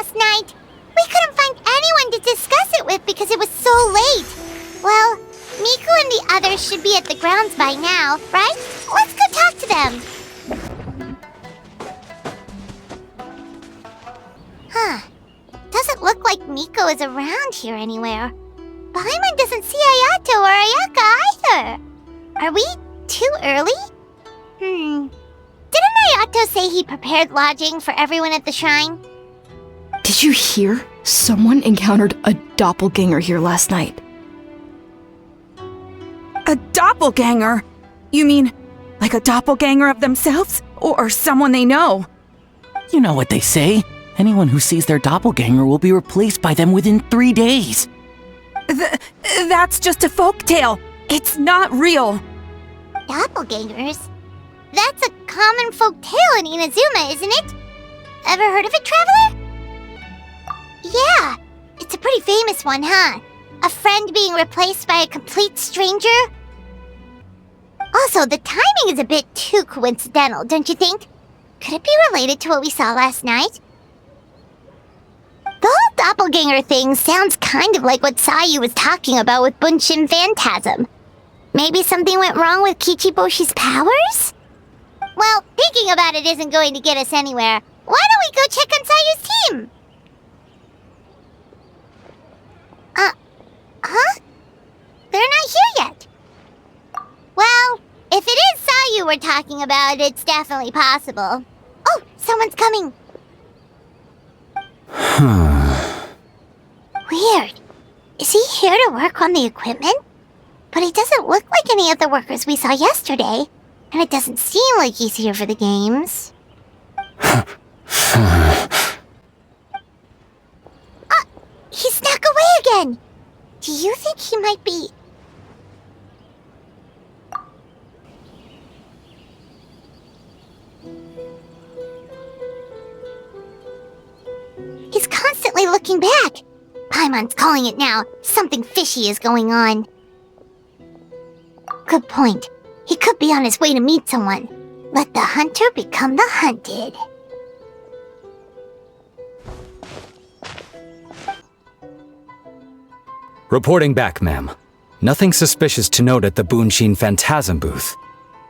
last night? We couldn't find anyone to discuss it with because it was so late. Well, Miku and the others should be at the grounds by now, right? Let's go talk to them. Huh. Doesn't look like Miko is around here anywhere. Paimon doesn't see Ayato or Ayaka either. Are we too early? Didn't Ayato say he prepared lodging for everyone at the shrine? Did you hear? Someone encountered a doppelganger here last night. A doppelganger? You mean, like a doppelganger of themselves? Or someone they know? You know what they say. Anyone who sees their doppelganger will be replaced by them within 3 days. That's just a folktale. It's not real. Doppelgangers? That's a common folk tale in Inazuma, isn't it? Ever heard of it, Traveler? Yeah, it's a pretty famous one, huh? A friend being replaced by a complete stranger? Also, the timing is a bit too coincidental, don't you think? Could it be related to what we saw last night? The whole doppelganger thing sounds kind of like what Sayu was talking about with Bunshin Phantasm. Maybe something went wrong with Kichiboshi's powers? Well, thinking about it isn't going to get us anywhere. Why don't we go check on Sayu's team? Huh? They're not here yet. Well, if it is Sayu we're talking about, it's definitely possible. Oh, someone's coming. Weird. Is he here to work on the equipment? But he doesn't look like any of the workers we saw yesterday. And it doesn't seem like he's here for the games. He snuck away again! Do you think he might be... He's constantly looking back. Paimon's calling it now. Something fishy is going on. Good point. He could be on his way to meet someone. Let the hunter become the hunted. Reporting back, ma'am. Nothing suspicious to note at the Bunshin Phantasm booth.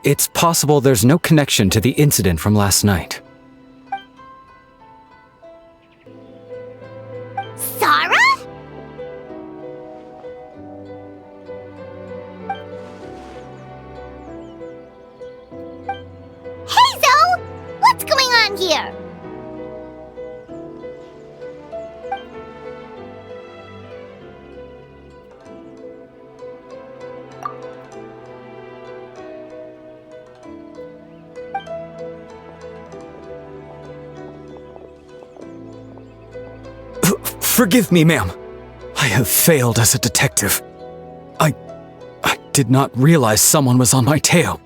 It's possible there's no connection to the incident from last night. Sarah? Hazel! What's going on here? Forgive me, ma'am. I have failed as a detective. I did not realize someone was on my tail.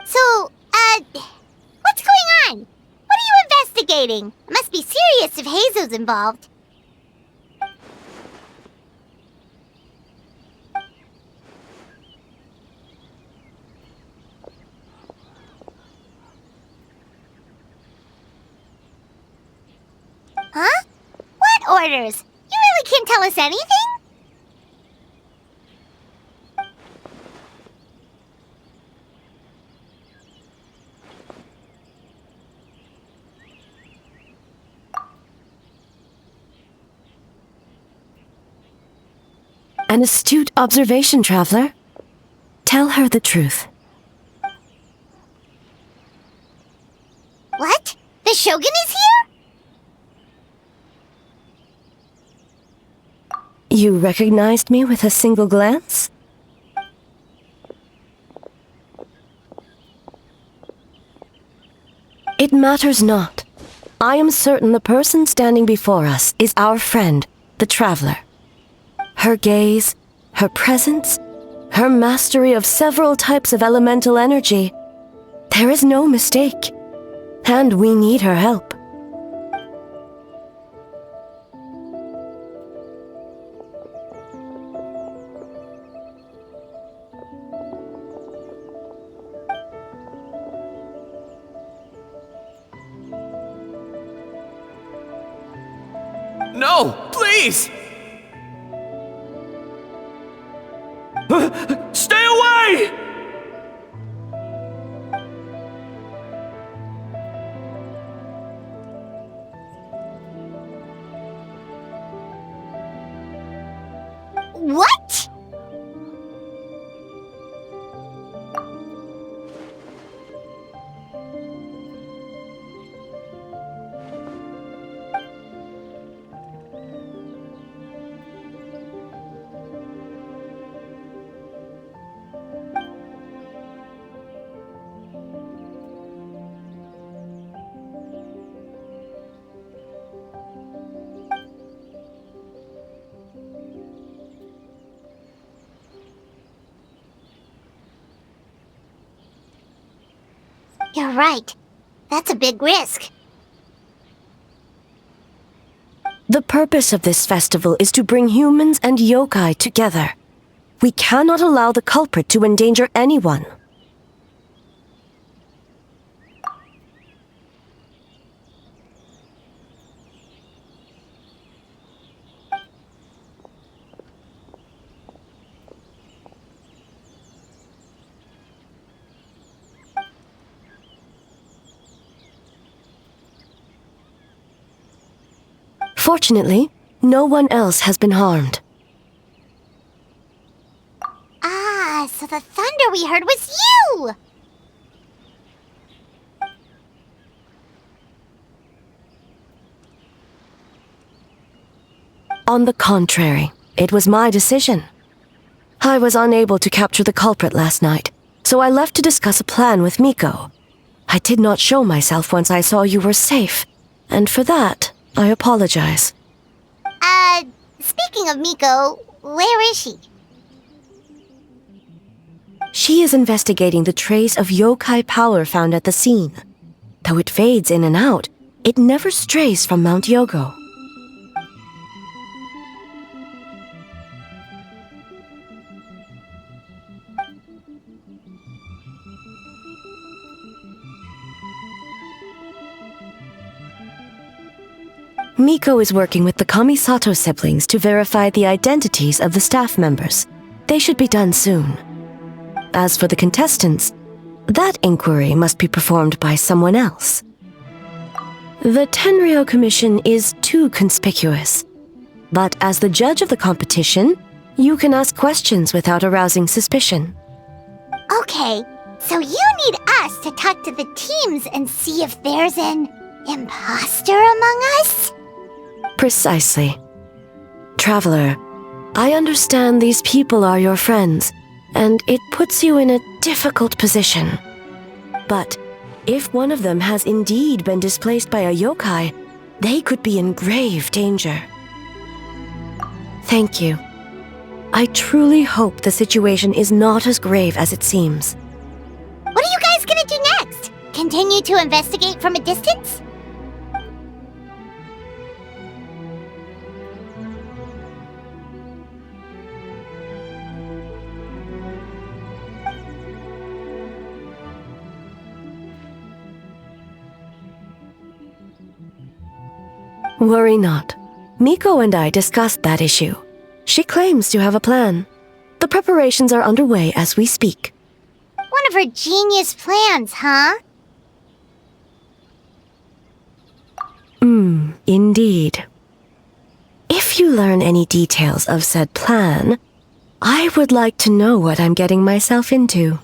So, what's going on? What are you investigating? It must be serious if Hazel's involved. Huh? What orders? You really can't tell us anything? An astute observation, Traveler. Tell her the truth. What? The Shogun is here? You recognized me with a single glance? It matters not. I am certain the person standing before us is our friend, the Traveler. Her gaze, her presence, her mastery of several types of elemental energy. There is no mistake. And we need her help. No, please! Stay away! What? You're right. That's a big risk. The purpose of this festival is to bring humans and yokai together. We cannot allow the culprit to endanger anyone. Fortunately, no one else has been harmed. Ah, so the thunder we heard was you! On the contrary, it was my decision. I was unable to capture the culprit last night, so I left to discuss a plan with Miko. I did not show myself once I saw you were safe, and for that, I apologize. Speaking of Miko, where is she? She is investigating the trace of yokai power found at the scene. Though it fades in and out, it never strays from Mount Yogo. Miko is working with the Kamisato siblings to verify the identities of the staff members. They should be done soon. As for the contestants, that inquiry must be performed by someone else. The Tenryo Commission is too conspicuous. But as the judge of the competition, you can ask questions without arousing suspicion. Okay, so you need us to talk to the teams and see if there's an imposter among us? Precisely. Traveler, I understand these people are your friends, and it puts you in a difficult position. But if one of them has indeed been displaced by a yokai, they could be in grave danger. Thank you. I truly hope the situation is not as grave as it seems. What are you guys gonna do next? Continue to investigate from a distance? Worry not. Miko and I discussed that issue. She claims to have a plan. The preparations are underway as we speak. One of her genius plans, huh? Indeed. If you learn any details of said plan, I would like to know what I'm getting myself into.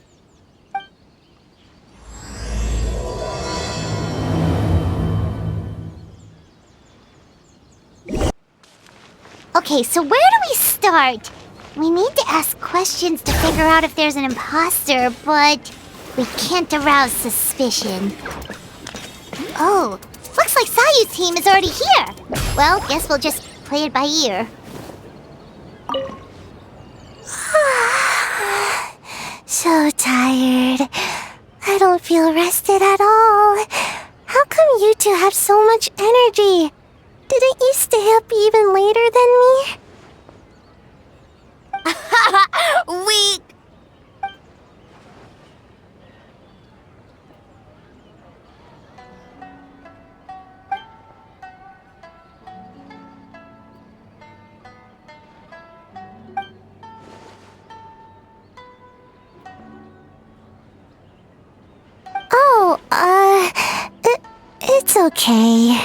Okay, so where do we start? We need to ask questions to figure out if there's an imposter, but we can't arouse suspicion. Oh, looks like Sayu's team is already here. Well, guess we'll just play it by ear. So tired. I don't feel rested at all. How come you two have so much energy? Didn't you stay up even later than me? Weak! okay.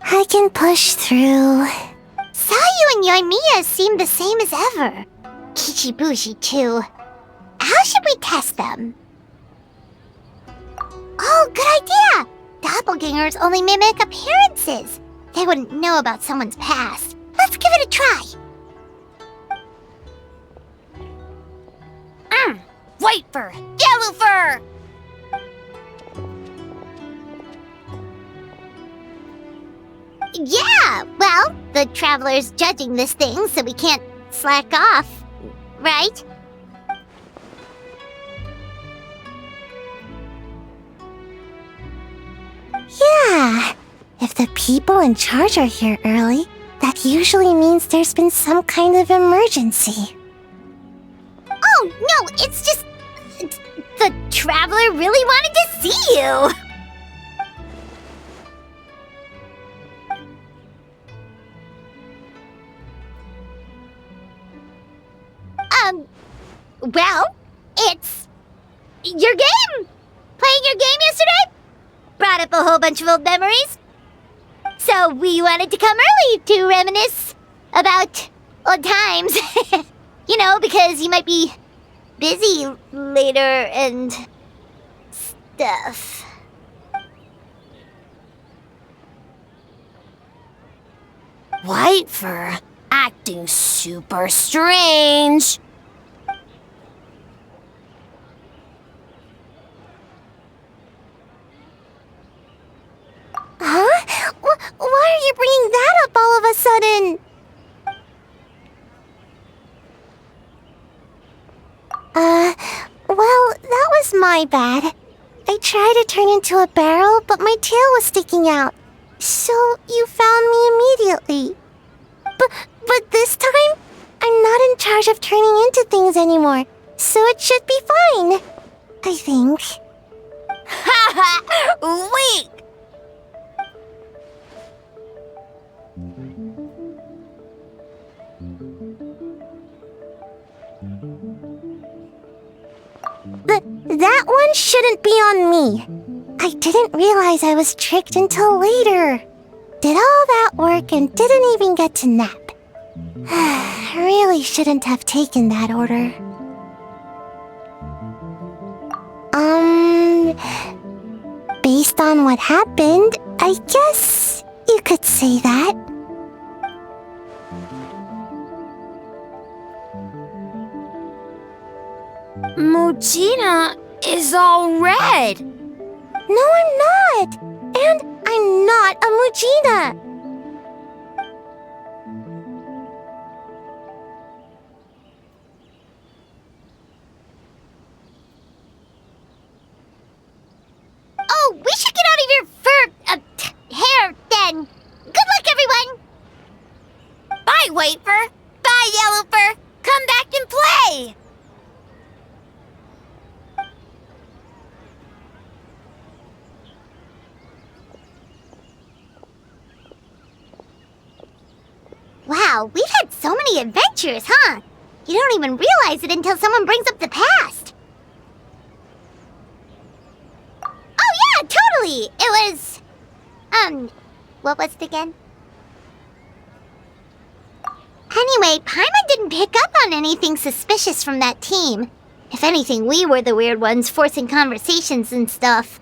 I can push through. Sayu and Yoimiya seem the same as ever. Kichibushi, too. How should we test them? Oh, good idea! Doppelgangers only mimic appearances. They wouldn't know about someone's past. Let's give it a try. White fur! Yellow fur! Yeah, well, the Traveler's judging this thing, so we can't slack off, right? Yeah, if the people in charge are here early, that usually means there's been some kind of emergency. Oh, no, it's just... the Traveler really wanted to see you! Well, it's... your game! Playing your game yesterday? Brought up a whole bunch of old memories. So we wanted to come early to reminisce about old times. You know, because you might be busy later and stuff. White fur acting super strange. Huh? Why are you bringing that up all of a sudden? Well, that was my bad. I tried to turn into a barrel, but my tail was sticking out. So you found me immediately. But this time, I'm not in charge of turning into things anymore, so it should be fine. I think. Haha! Wait! That one shouldn't be on me. I didn't realize I was tricked until later. Did all that work and didn't even get to nap. Really shouldn't have taken that order. Based on what happened, I guess you could say that. Mujina is all red. No, I'm not. And I'm not a Mujina. Oh, we should get out of your fur, hair then. Good luck, everyone. Bye, White Fur. Bye, Yellow Fur. Come back and play. Wow, we've had so many adventures, huh? You don't even realize it until someone brings up the past. Oh yeah, totally! It was... what was it again? Anyway, Paimon didn't pick up on anything suspicious from that team. If anything, we were the weird ones forcing conversations and stuff.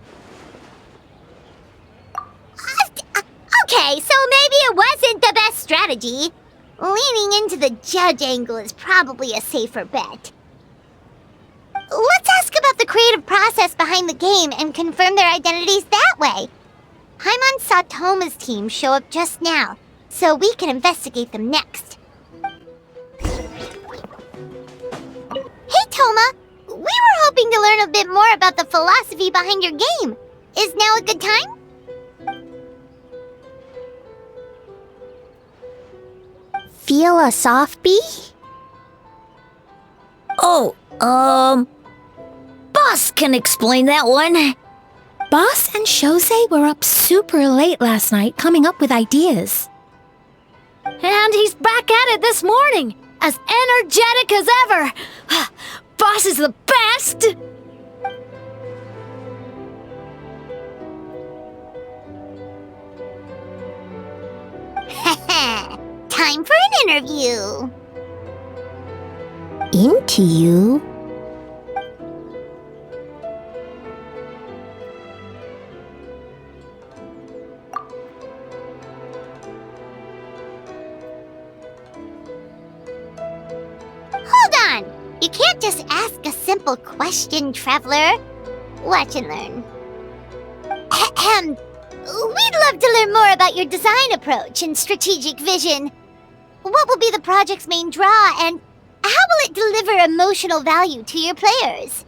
Okay, so maybe it wasn't the best strategy. Leaning into the judge angle is probably a safer bet. Let's ask about the creative process behind the game and confirm their identities that way. Paimon saw Toma's team show up just now, so we can investigate them next. Hey, Toma! We were hoping to learn a bit more about the philosophy behind your game. Is now a good time? Feel us off, B? Oh, Boss can explain that one. Boss and Shosei were up super late last night coming up with ideas. And he's back at it this morning, as energetic as ever. Boss is the best! Oh, time for an interview. Into you? Hold on! You can't just ask a simple question, Traveler. Watch and learn. Ahem. We'd love to learn more about your design approach and strategic vision. What will be the project's main draw, and how will it deliver emotional value to your players?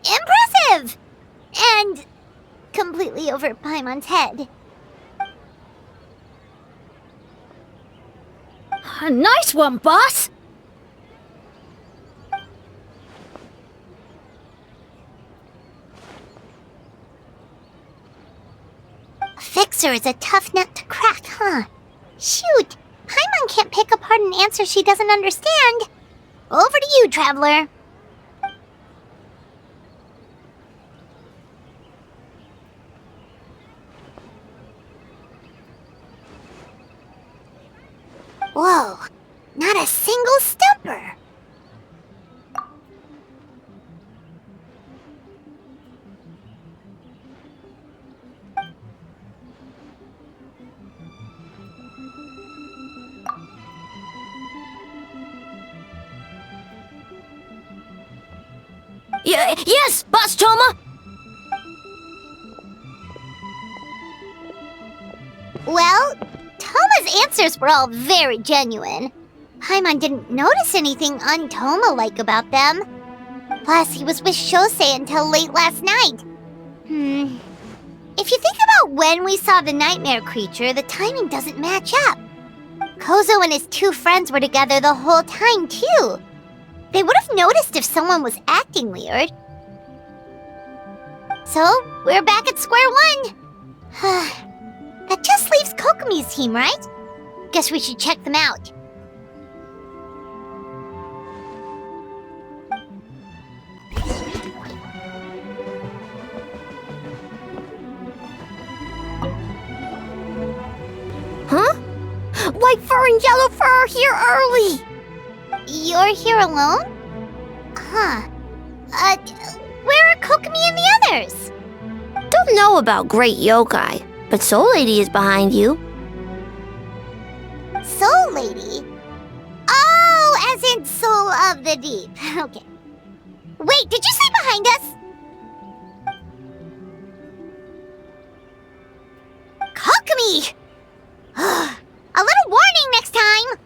Impressive! And completely over Paimon's head. A nice one, boss! Fixer is a tough nut to crack, huh? Shoot! Paimon can't pick apart an answer she doesn't understand. Over to you, Traveler. Whoa, not a single stumper. Yes, Boss Toma! Well, Toma's answers were all very genuine. Paimon didn't notice anything un-Toma-like about them. Plus, he was with Shosei until late last night. If you think about when we saw the nightmare creature, the timing doesn't match up. Kozo and his two friends were together the whole time, too. They would have noticed if someone was acting weird. So, we're back at square one. That just leaves Kokomi's team, right? Guess we should check them out. Huh? White fur and yellow fur are here early! You're here alone? Huh. Where are Kokomi and the others? Don't know about Great Yokai, but Soul Lady is behind you. Soul Lady? Oh, as in Soul of the Deep. Okay. Wait, did you say behind us? Kokomi! A little warning next time!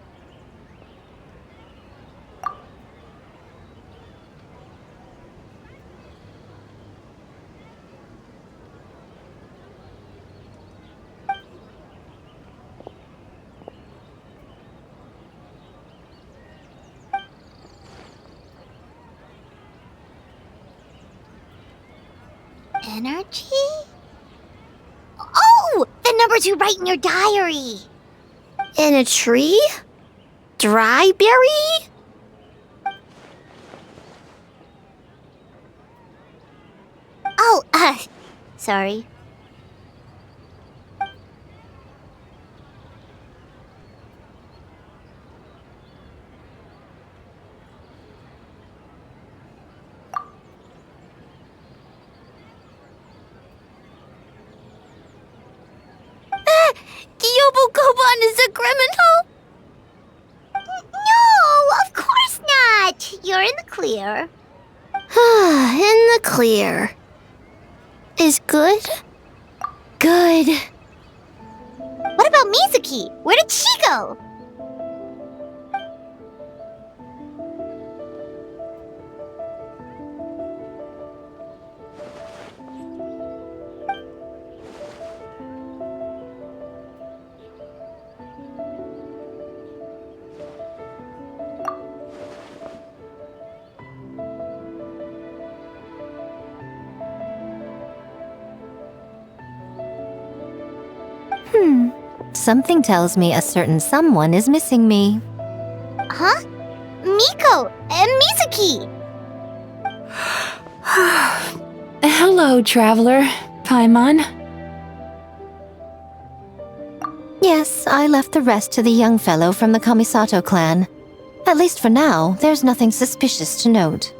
Energy? Oh! The numbers you write in your diary! In a tree? Dryberry? Oh, sorry. Yobukoban is a criminal? No, of course not! You're in the clear. In the clear. Is good? Good. What about Mizuki? Where did she go? Something tells me a certain someone is missing me. Huh? Miko and Mizuki! Hello, traveler. Paimon. Yes, I left the rest to the young fellow from the Kamisato clan. At least for now, there's nothing suspicious to note.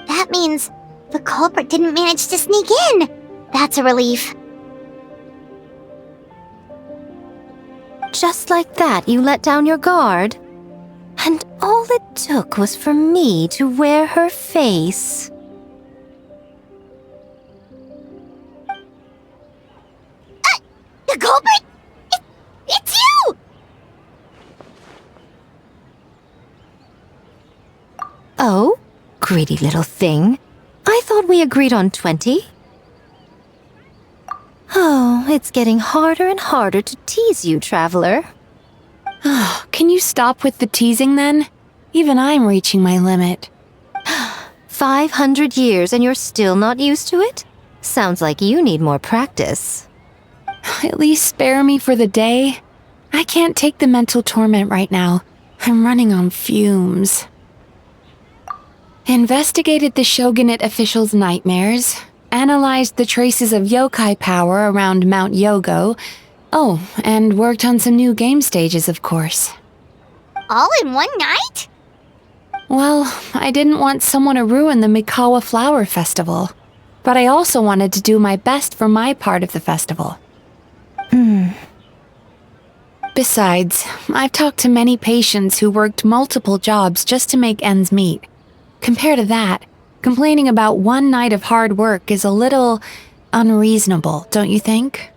That means the culprit didn't manage to sneak in. That's a relief. Just like that, you let down your guard? And all it took was for me to wear her face. The culprit? It's you! Oh? Greedy little thing. I thought we agreed on 20. Oh, it's getting harder and harder to tease you, traveler. Can you stop with the teasing then? Even I'm reaching my limit. 500 years and you're still not used to it? Sounds like you need more practice. At least spare me for the day. I can't take the mental torment right now. I'm running on fumes. Investigated the shogunate officials' nightmares. Analyzed the traces of yokai power around Mount Yogo. Oh, and worked on some new game stages, of course. All in one night? Well, I didn't want someone to ruin the Mikawa Flower Festival. But I also wanted to do my best for my part of the festival. Besides, I've talked to many patients who worked multiple jobs just to make ends meet. Compared to that, complaining about one night of hard work is a little unreasonable, don't you think?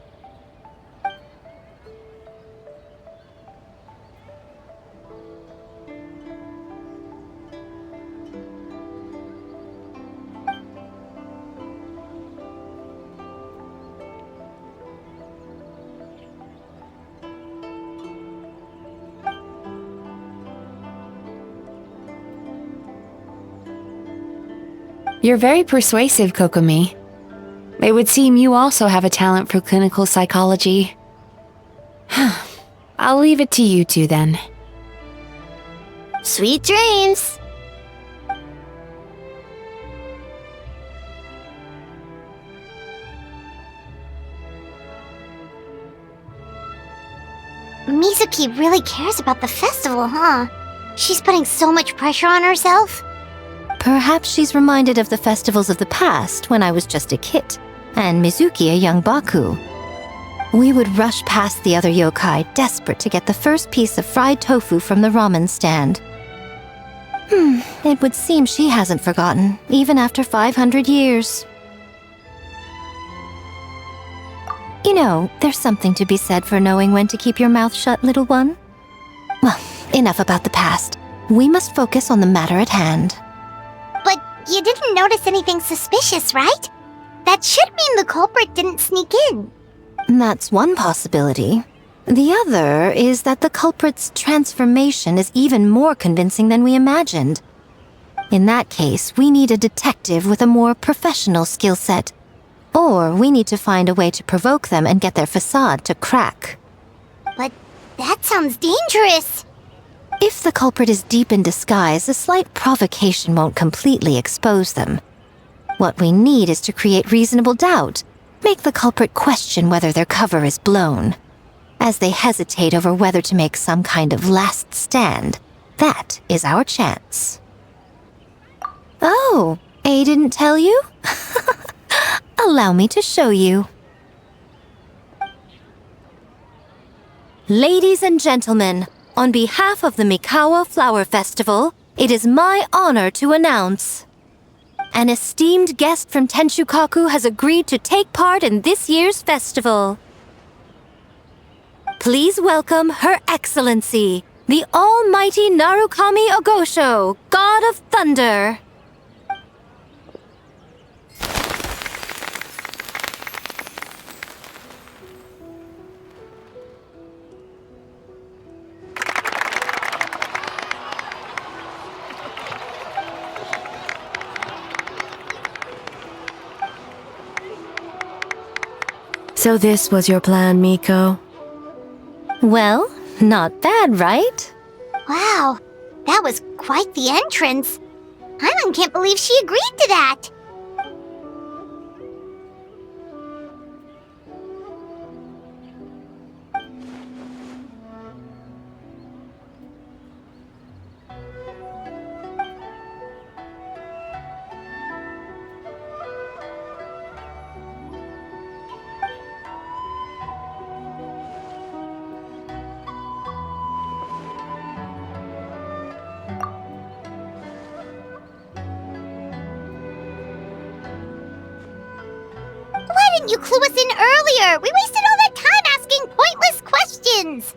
You're very persuasive, Kokomi. It would seem you also have a talent for clinical psychology. I'll leave it to you two then. Sweet dreams! Mizuki really cares about the festival, huh? She's putting so much pressure on herself. Perhaps she's reminded of the festivals of the past when I was just a kid, and Mizuki a young Baku. We would rush past the other yokai, desperate to get the first piece of fried tofu from the ramen stand. It would seem she hasn't forgotten, even after 500 years. You know, there's something to be said for knowing when to keep your mouth shut, little one. Well, enough about the past. We must focus on the matter at hand. But you didn't notice anything suspicious, right? That should mean the culprit didn't sneak in. That's one possibility. The other is that the culprit's transformation is even more convincing than we imagined. In that case, we need a detective with a more professional skill set. Or we need to find a way to provoke them and get their facade to crack. But that sounds dangerous. If the culprit is deep in disguise, a slight provocation won't completely expose them. What we need is to create reasonable doubt. Make the culprit question whether their cover is blown. As they hesitate over whether to make some kind of last stand, that is our chance. Oh, A didn't tell you? Allow me to show you. Ladies and gentlemen, on behalf of the Mikawa Flower Festival, it is my honor to announce an esteemed guest from Tenshukaku has agreed to take part in this year's festival. Please welcome Her Excellency, the Almighty Narukami Ogosho, God of Thunder. So this was your plan, Miko? Well, not bad, right? Wow, that was quite the entrance. Paimon can't believe she agreed to that. Why didn't you clue us in earlier? We wasted all that time asking pointless questions.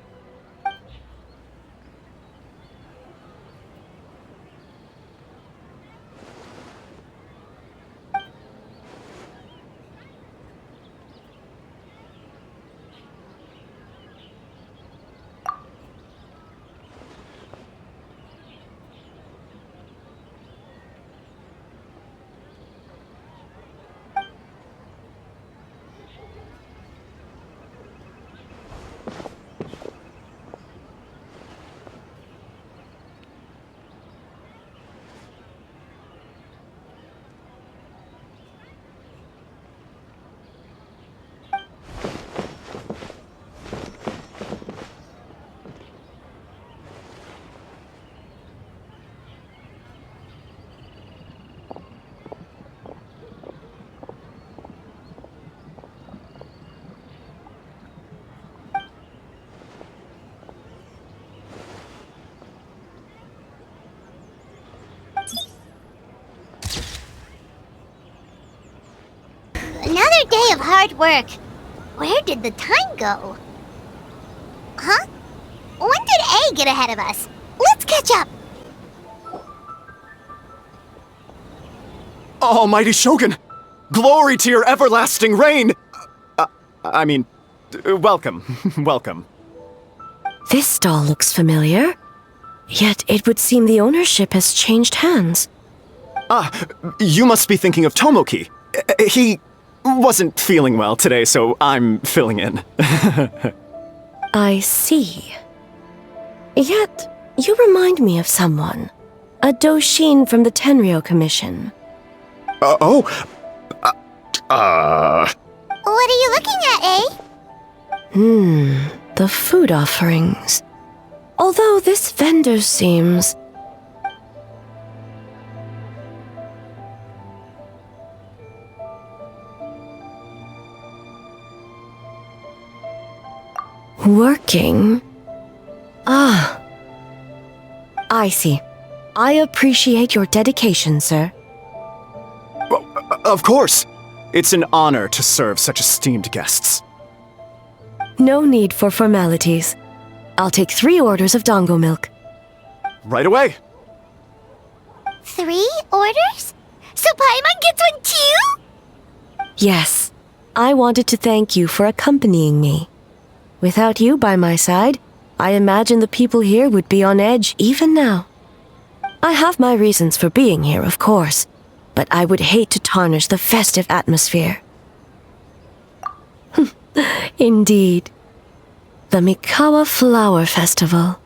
Another day of hard work. Where did the time go? Huh? When did A get ahead of us? Let's catch up. Almighty Shogun! Glory to your everlasting reign! Welcome. Welcome. This stall looks familiar. Yet it would seem the ownership has changed hands. You must be thinking of Tomoki. He wasn't feeling well today, so I'm filling in. I see. Yet, you remind me of someone. A Doshin from the Tenryo Commission. What are you looking at, eh? The food offerings. Although this vendor seems... working? I see. I appreciate your dedication, sir. Of course. It's an honor to serve such esteemed guests. No need for formalities. I'll take 3 orders of dango milk. Right away. 3 orders? So Paimon gets one too? Yes. I wanted to thank you for accompanying me. Without you by my side, I imagine the people here would be on edge even now. I have my reasons for being here, of course, but I would hate to tarnish the festive atmosphere. Indeed. The Mikawa Flower Festival.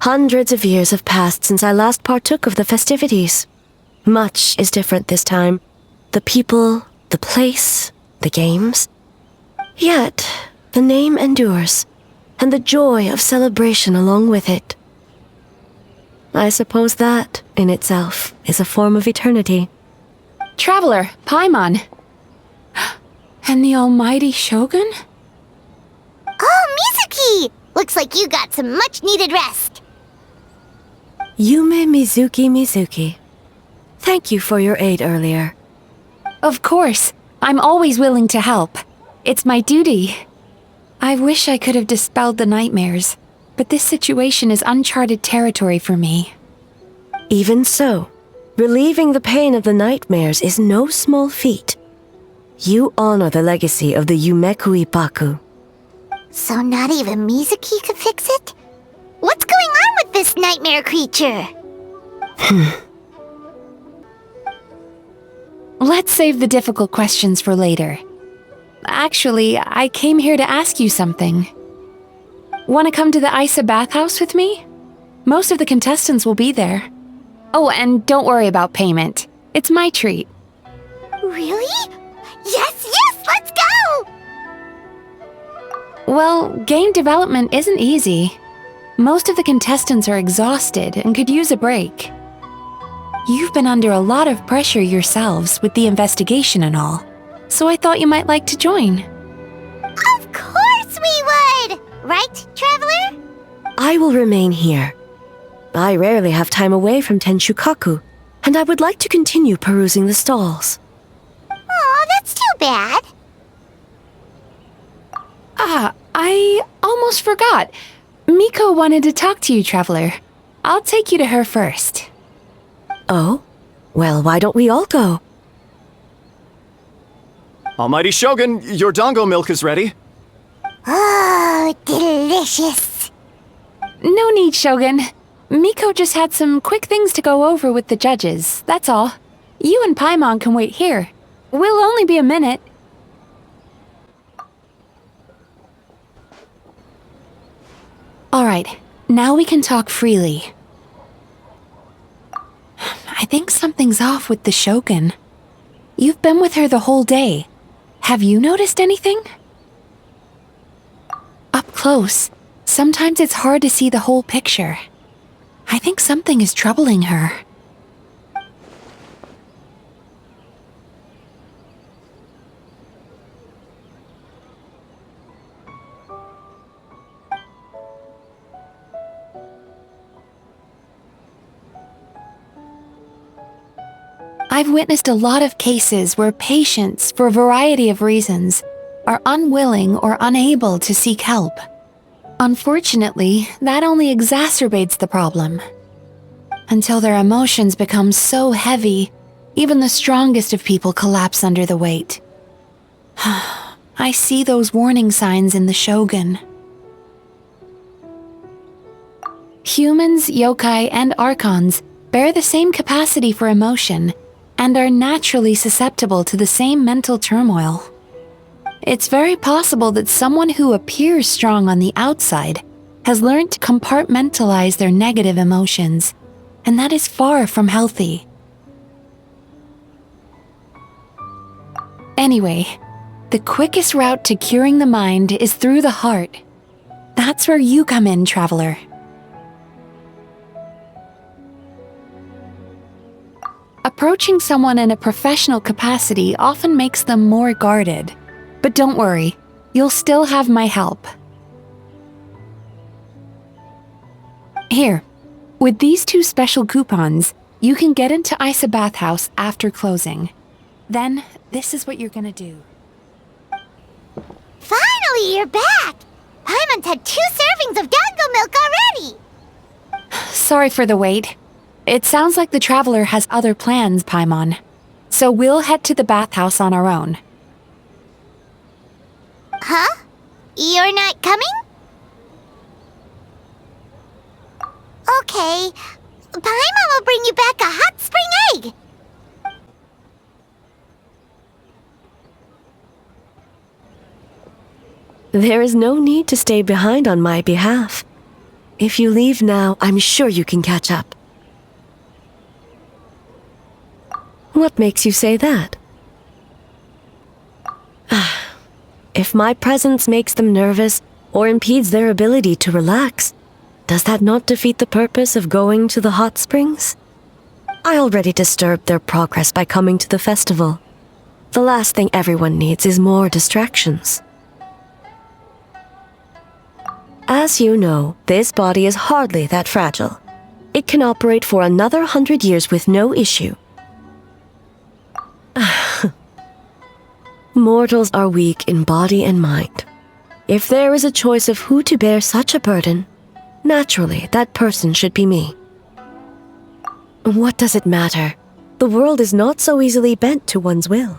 Hundreds of years have passed since I last partook of the festivities. Much is different this time. The people, the place, the games. Yet, the name endures, and the joy of celebration along with it. I suppose that, in itself, is a form of eternity. Traveler, Paimon. And the almighty Shogun? Oh, Mizuki! Looks like you got some much-needed rest. Yume Mizuki. Thank you for your aid earlier. Of course. I'm always willing to help. It's my duty. I wish I could have dispelled the nightmares, but this situation is uncharted territory for me. Even so, relieving the pain of the nightmares is no small feat. You honor the legacy of the Yumekui Baku. So not even Mizuki could fix it? What's going on with this nightmare creature? Let's save the difficult questions for later. Actually, I came here to ask you something. Want to come to the Isa bathhouse with me? Most of the contestants will be there. Oh, and don't worry about payment. It's my treat. Really? Yes, let's go! Well, game development isn't easy. Most of the contestants are exhausted and could use a break. You've been under a lot of pressure yourselves with the investigation and all, so I thought you might like to join. Of course we would! Right, Traveler? I will remain here. I rarely have time away from Tenshukaku, and I would like to continue perusing the stalls. Aw, that's too bad. Ah, I almost forgot. Miko wanted to talk to you, Traveler. I'll take you to her first. Oh? Well, why don't we all go? Almighty Shogun, your dango milk is ready. Oh, delicious. No need, Shogun. Miko just had some quick things to go over with the judges, that's all. You and Paimon can wait here. We'll only be a minute. Alright, now we can talk freely. I think something's off with the Shogun. You've been with her the whole day. Have you noticed anything? Up close, sometimes it's hard to see the whole picture. I think something is troubling her. I've witnessed a lot of cases where patients, for a variety of reasons, are unwilling or unable to seek help. Unfortunately, that only exacerbates the problem. Until their emotions become so heavy, even the strongest of people collapse under the weight. I see those warning signs in the Shogun. Humans, yokai, and archons bear the same capacity for emotion and are naturally susceptible to the same mental turmoil. It's very possible that someone who appears strong on the outside has learned to compartmentalize their negative emotions, and that is far from healthy. Anyway, the quickest route to curing the mind is through the heart. That's where you come in, Traveler. Approaching someone in a professional capacity often makes them more guarded. But don't worry, you'll still have my help. Here, with these 2 special coupons, you can get into Isa Bathhouse after closing. Then, this is what you're gonna do. Finally, you're back! Paimon's had 2 servings of dango milk already! Sorry for the wait. It sounds like the Traveler has other plans, Paimon. So we'll head to the bathhouse on our own. Huh? You're not coming? Okay. Paimon will bring you back a hot spring egg! There is no need to stay behind on my behalf. If you leave now, I'm sure you can catch up. What makes you say that? If my presence makes them nervous or impedes their ability to relax, does that not defeat the purpose of going to the hot springs? I already disturbed their progress by coming to the festival. The last thing everyone needs is more distractions. As you know, this body is hardly that fragile. It can operate for another 100 years with no issue. Mortals are weak in body and mind. If there is a choice of who to bear such a burden, naturally that person should be me. What does it matter? The world is not so easily bent to one's will.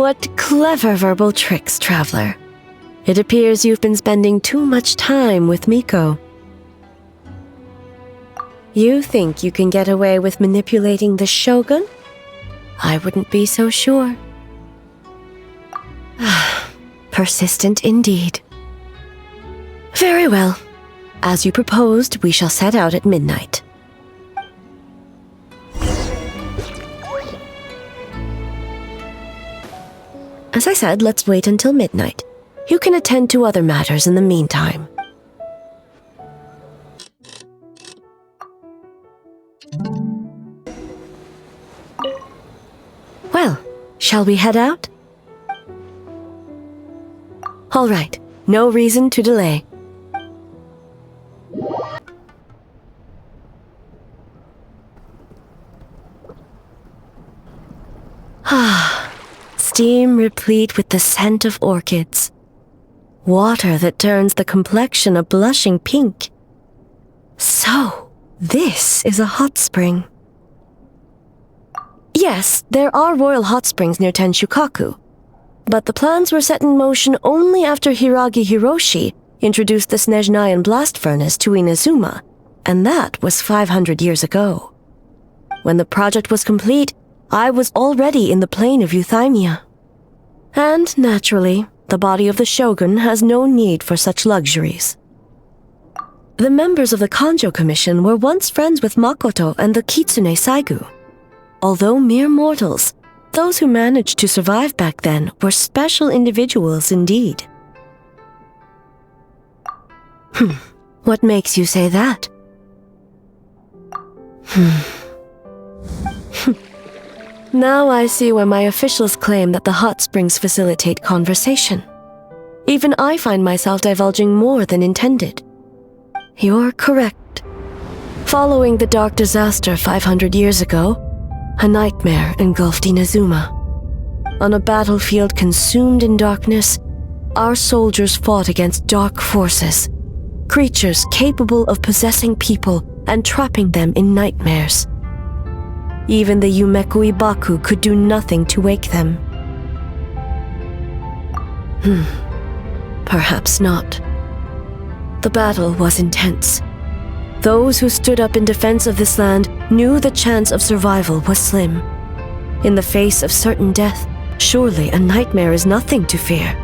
What clever verbal tricks, Traveler. It appears you've been spending too much time with Miko. You think you can get away with manipulating the Shogun? I wouldn't be so sure. Persistent indeed. Very well. As you proposed, we shall set out at midnight. As I said, let's wait until midnight. You can attend to other matters in the meantime. Well, shall we head out? All right, no reason to delay. Steam replete with the scent of orchids. Water that turns the complexion a blushing pink. So, this is a hot spring. Yes, there are royal hot springs near Tenshukaku, but the plans were set in motion only after Hiragi Hiroshi introduced the Snezhnayan blast furnace to Inazuma, and that was 500 years ago. When the project was complete, I was already in the plain of Euthymia. And, naturally, the body of the Shogun has no need for such luxuries. The members of the Kanjo Commission were once friends with Makoto and the Kitsune Saigu. Although mere mortals, those who managed to survive back then were special individuals indeed. What makes you say that? Now I see why my officials claim that the hot springs facilitate conversation. Even I find myself divulging more than intended. You're correct. Following the dark disaster 500 years ago, a nightmare engulfed Inazuma. On a battlefield consumed in darkness, our soldiers fought against dark forces, creatures capable of possessing people and trapping them in nightmares. Even the Yumeku Ibaku could do nothing to wake them. Perhaps not. The battle was intense. Those who stood up in defense of this land knew the chance of survival was slim. In the face of certain death, surely a nightmare is nothing to fear.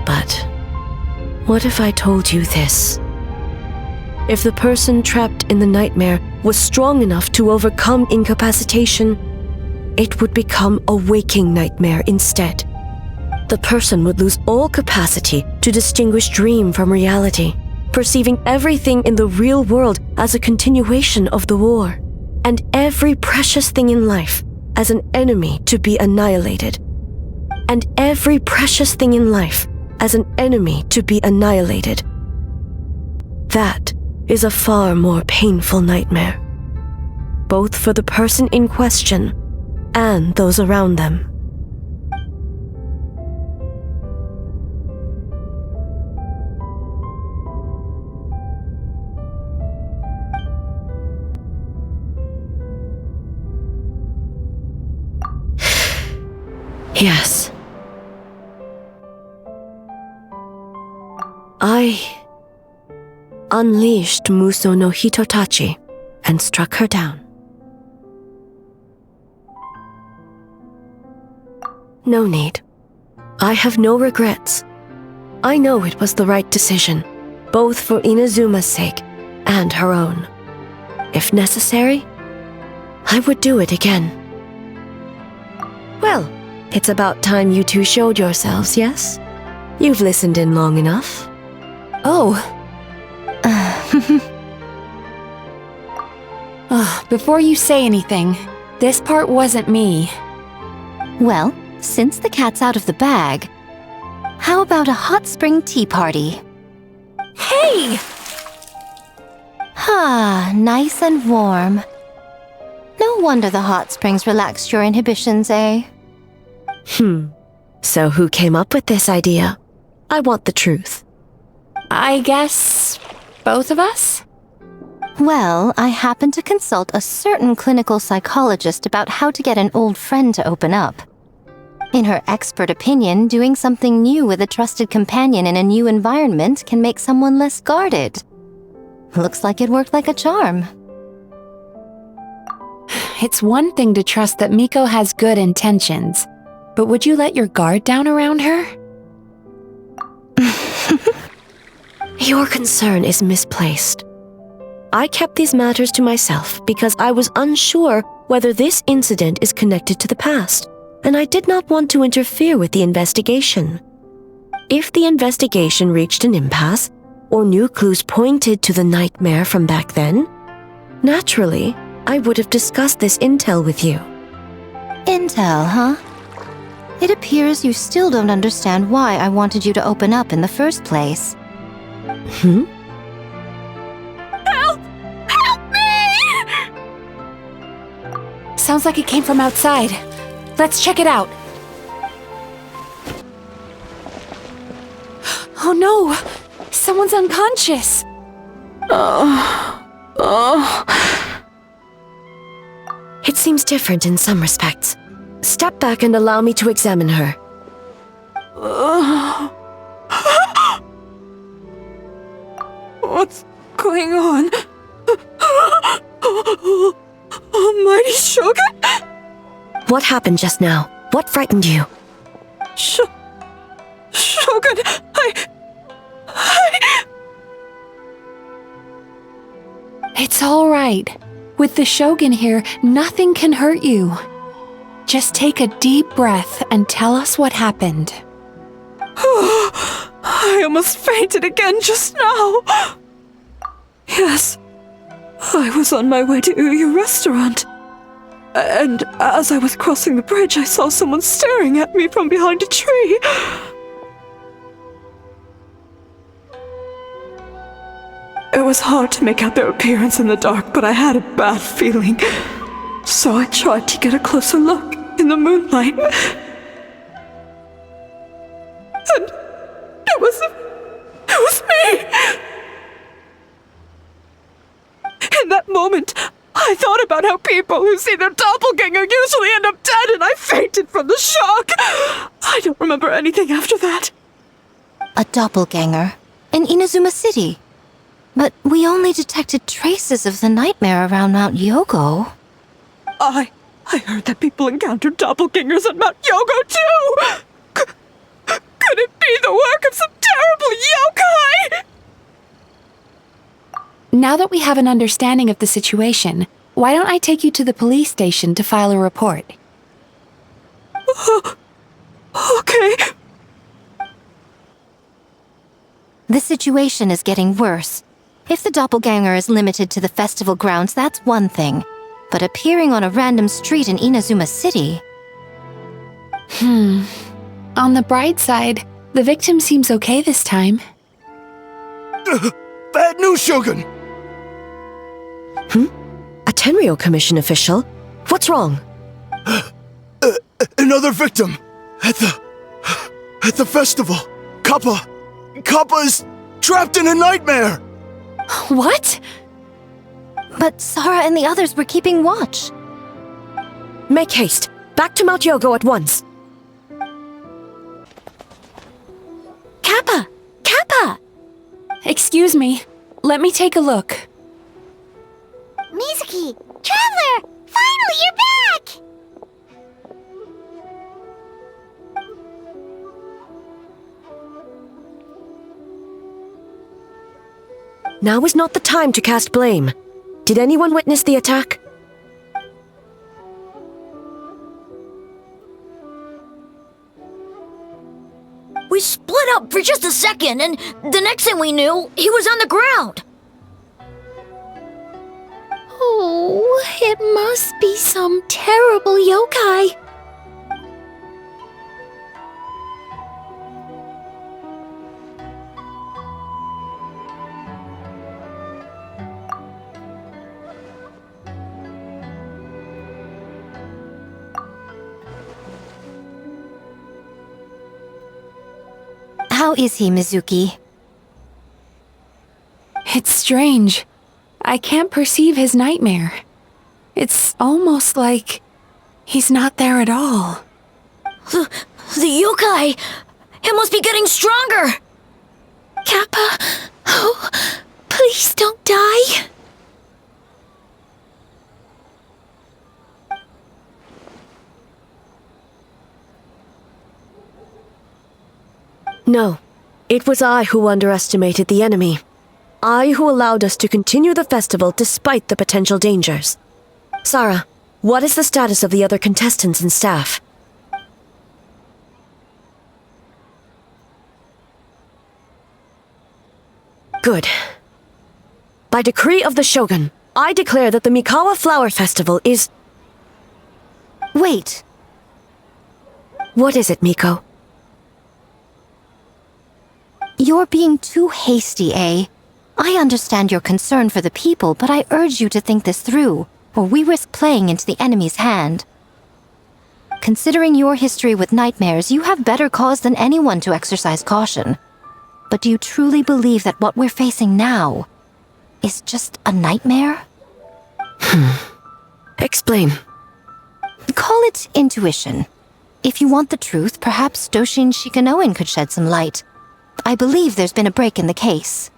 But what if I told you this? If the person trapped in the nightmare was strong enough to overcome incapacitation, it would become a waking nightmare instead. The person would lose all capacity to distinguish dream from reality, perceiving everything in the real world as a continuation of the war, and every precious thing in life as an enemy to be annihilated. And every precious thing in life as an enemy to be annihilated. That is a far more painful nightmare, both for the person in question and those around them. Yes. I unleashed Muso no Hitotachi and struck her down. No need. I have no regrets. I know it was the right decision, both for Inazuma's sake and her own. If necessary, I would do it again. Well, it's about time you two showed yourselves, yes? You've listened in long enough. Oh. Before you say anything, this part wasn't me. Well, since the cat's out of the bag, how about a hot spring tea party? Hey! Nice and warm. No wonder the hot springs relaxed your inhibitions, eh? So who came up with this idea? I want the truth. I guess both of us? Well, I happened to consult a certain clinical psychologist about how to get an old friend to open up. In her expert opinion, doing something new with a trusted companion in a new environment can make someone less guarded. Looks like it worked like a charm. It's one thing to trust that Miko has good intentions, but would you let your guard down around her? Your concern is misplaced. I kept these matters to myself because I was unsure whether this incident is connected to the past, and I did not want to interfere with the investigation. If the investigation reached an impasse, or new clues pointed to the nightmare from back then, naturally, I would have discussed this intel with you. Intel, huh? It appears you still don't understand why I wanted you to open up in the first place. Hmm? Help! Help me! Sounds like it came from outside. Let's check it out. Oh no! Someone's unconscious! It seems different in some respects. Step back and allow me to examine her. What's going on? Almighty Shogun? What happened just now? What frightened you? Shogun, It's all right. With the Shogun here, nothing can hurt you. Just take a deep breath and tell us what happened. I almost fainted again just now. Yes, I was on my way to your restaurant. And as I was crossing the bridge, I saw someone staring at me from behind a tree. It was hard to make out their appearance in the dark, but I had a bad feeling. So I tried to get a closer look in the moonlight. And it was me! In that moment, I thought about how people who see their doppelganger usually end up dead, and I fainted from the shock. I don't remember anything after that. A doppelganger? In Inazuma City? But we only detected traces of the nightmare around Mount Yogo. I heard that people encountered doppelgangers at Mount Yogo too! Could it be the work of some terrible yokai? Now that we have an understanding of the situation, why don't I take you to the police station to file a report? Okay. The situation is getting worse. If the doppelganger is limited to the festival grounds, that's one thing. But appearing on a random street in Inazuma City... On the bright side, the victim seems okay this time. Bad news, Shogun! A Tenryou Commission official? What's wrong? Another victim! At the festival! Kappa is trapped in a nightmare! What? But Sara and the others were keeping watch. Make haste. Back to Mount Yogo at once. Kappa! Kappa! Excuse me. Let me take a look. Mizuki! Traveler! Finally, you're back! Now is not the time to cast blame. Did anyone witness the attack? We split up for just a second, and the next thing we knew, he was on the ground. Oh, it must be some terrible yokai. How is he, Mizuki? It's strange. I can't perceive his nightmare. It's almost like he's not there at all. The yokai! It must be getting stronger! Kappa, oh, please don't die. No, it was I who underestimated the enemy. I who allowed us to continue the festival despite the potential dangers. Sarah, what is the status of the other contestants and staff? Good. By decree of the Shogun, I declare that the Mikawa Flower Festival is... Wait. What is it, Miko? You're being too hasty, eh? I understand your concern for the people, but I urge you to think this through, or we risk playing into the enemy's hand. Considering your history with nightmares, you have better cause than anyone to exercise caution. But do you truly believe that what we're facing now is just a nightmare? Explain. Call it intuition. If you want the truth, perhaps Doshin Shikanoin could shed some light. I believe there's been a break in the case.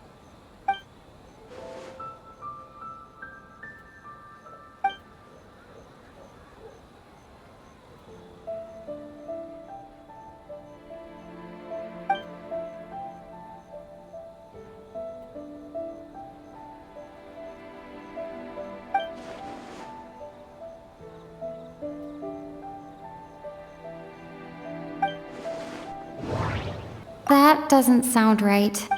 That doesn't sound right.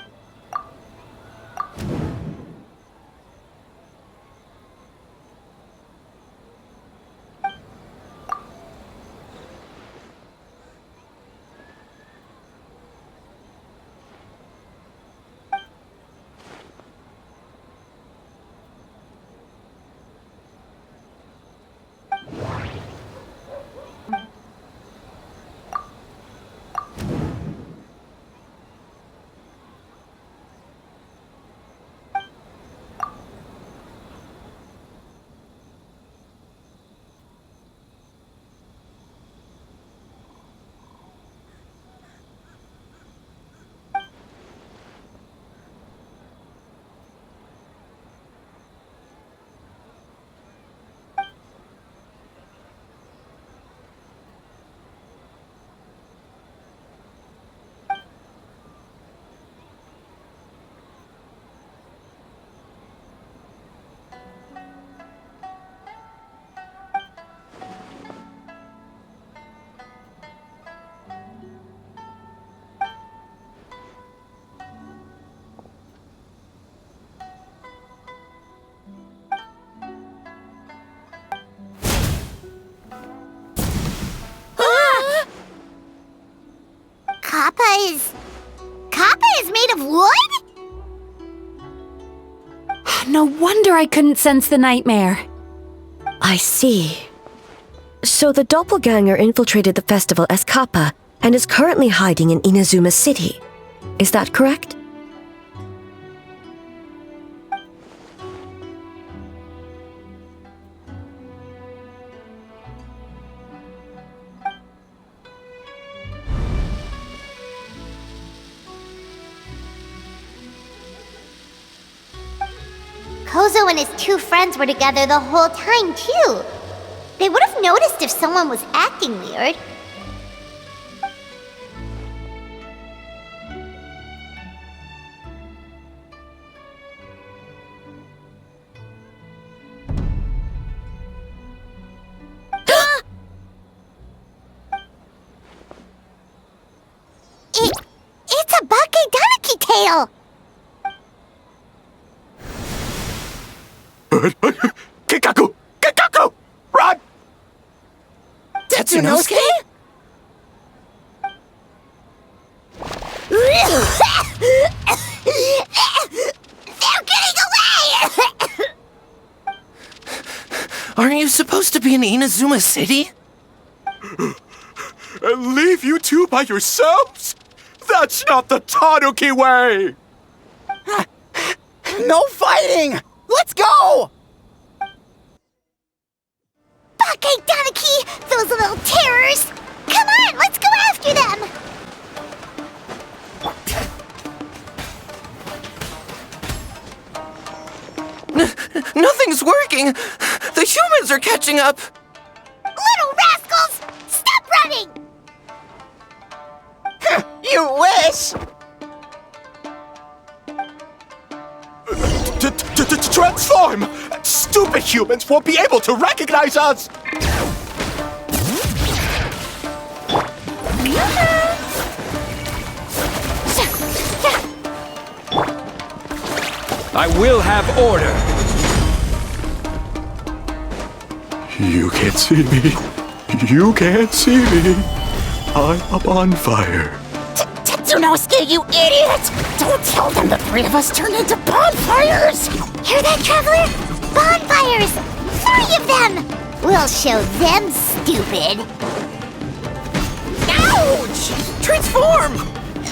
Kappa is made of wood? No wonder I couldn't sense the nightmare. I see. So the doppelganger infiltrated the festival as Kappa and is currently hiding in Inazuma City. Is that correct? Kozo and his two friends were together the whole time, too. They would have noticed if someone was acting weird. It's a Bakedanaki tail! Kikaku! Kikaku! Run! Tetsunosuke? They're getting away! Aren't you supposed to be in Inazuma City? And leave you two by yourselves? That's not the Tanuki way! No fighting! Let's go! Bakedanaki! Those little terrors! Come on, let's go after them! Nothing's working! The humans are catching up! Little rascals! Stop running! You wish! Transform! Stupid humans won't be able to recognize us! I will have order! You can't see me. You can't see me. I'm up on fire. Tetsunosuke, you idiot! Don't tell them the three of us turned into bonfires! Hear that, Traveler? Bonfires! 3 of them! We'll show them, stupid! Ouch! Transform!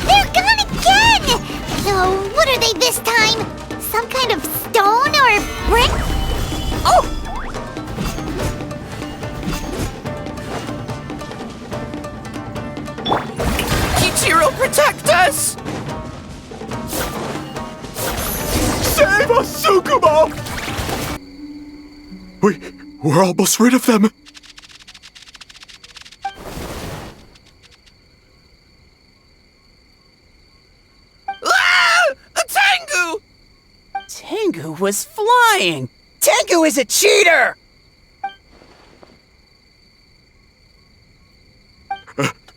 They're gone again! Oh, what are they this time? Some kind of stone or brick? Oh! Kichiro, protect us! Save us, Tsukumo! We're almost rid of them. Ah! A Tengu! Tengu was flying! Tengu is a cheater!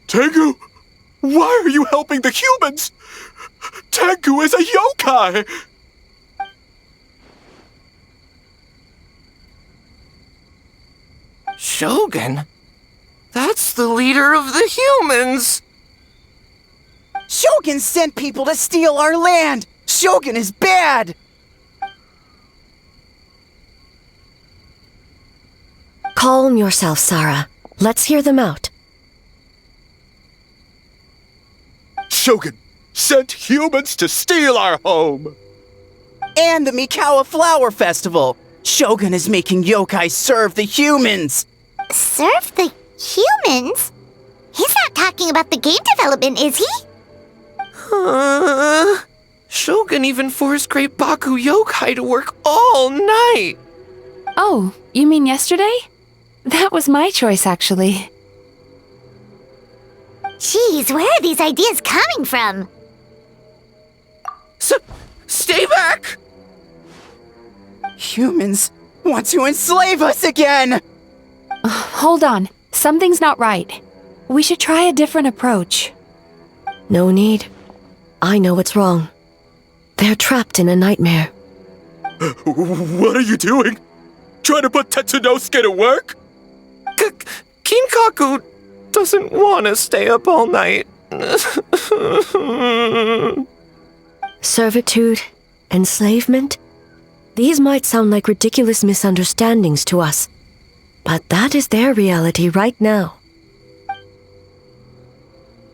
Tengu, why are you helping the humans? Tengu is a yokai! Shogun? That's the leader of the humans! Shogun sent people to steal our land! Shogun is bad! Calm yourself, Sarah. Let's hear them out. Shogun sent humans to steal our home! And the Mikawa Flower Festival! Shogun is making yokai serve the humans! Serve the humans? He's not talking about the game development, is he? Shogun even forced Great Baku Yokai to work all night! Oh, you mean yesterday? That was my choice, actually. Jeez, where are these ideas coming from? Stay back! Humans want to enslave us again! Hold on. Something's not right. We should try a different approach. No need. I know what's wrong. They're trapped in a nightmare. What are you doing? Trying to put Tetsunosuke to work? Kinkaku doesn't want to stay up all night. Servitude, enslavement? These might sound like ridiculous misunderstandings to us, but that is their reality right now.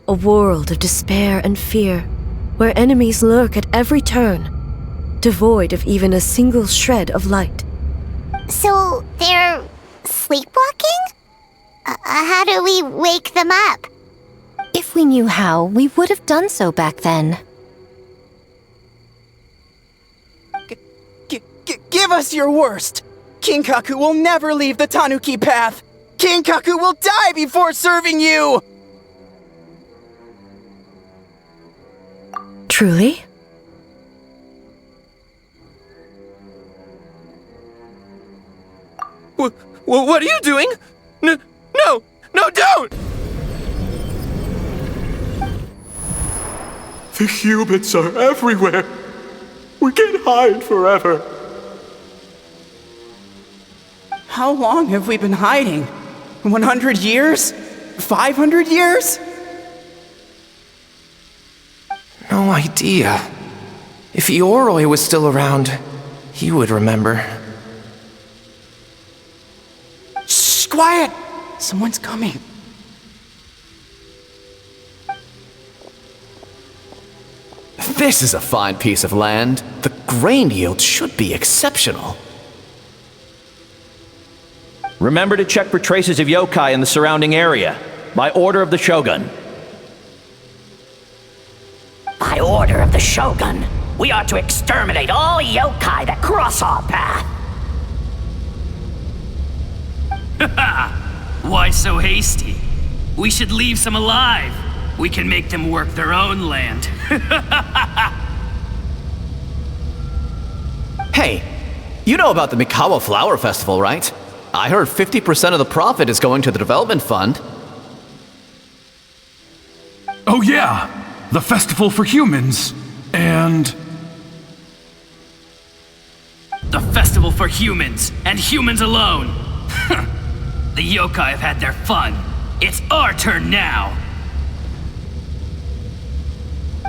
A world of despair and fear, where enemies lurk at every turn, devoid of even a single shred of light. So, they're sleepwalking? How do we wake them up? If we knew how, we would have done so back then. Give us your worst! Kinkaku will never leave the Tanuki path! Kinkaku will die before serving you! Truly? What are you doing? No, don't! The humans are everywhere. We can't hide forever. How long have we been hiding? 100 years? 500 years? No idea. If Ioroi was still around, he would remember. Shh, quiet! Someone's coming. This is a fine piece of land. The grain yield should be exceptional. Remember to check for traces of yokai in the surrounding area. by order of the Shogun. By order of the Shogun, we are to exterminate all yokai that cross our path. Why so hasty? We should leave some alive. We can make them work their own land. Hey, you know about the Mikawa Flower Festival, right? I heard 50% of the profit is going to the development fund. Oh yeah, the festival for humans, and... The festival for humans, and humans alone. The yokai have had their fun. It's our turn now.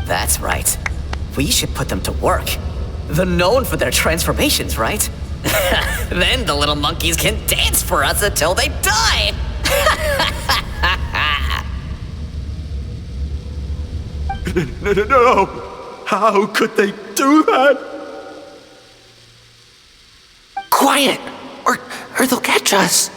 That's right. We should put them to work. They're known for their transformations, right? Then the little monkeys can dance for us until they die! No! How could they do that? Quiet, or they'll catch us.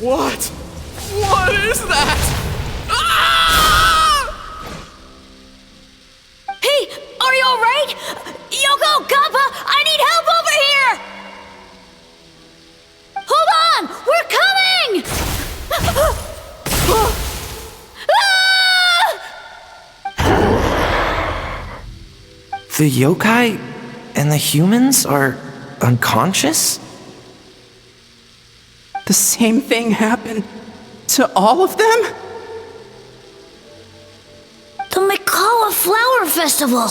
What? What is that? Ah! Hey, are you alright? Yoko, Kappa, I need help over here! Hold on! We're coming! The yokai and the humans are unconscious? The same thing happened to all of them? The Mikawa Flower Festival!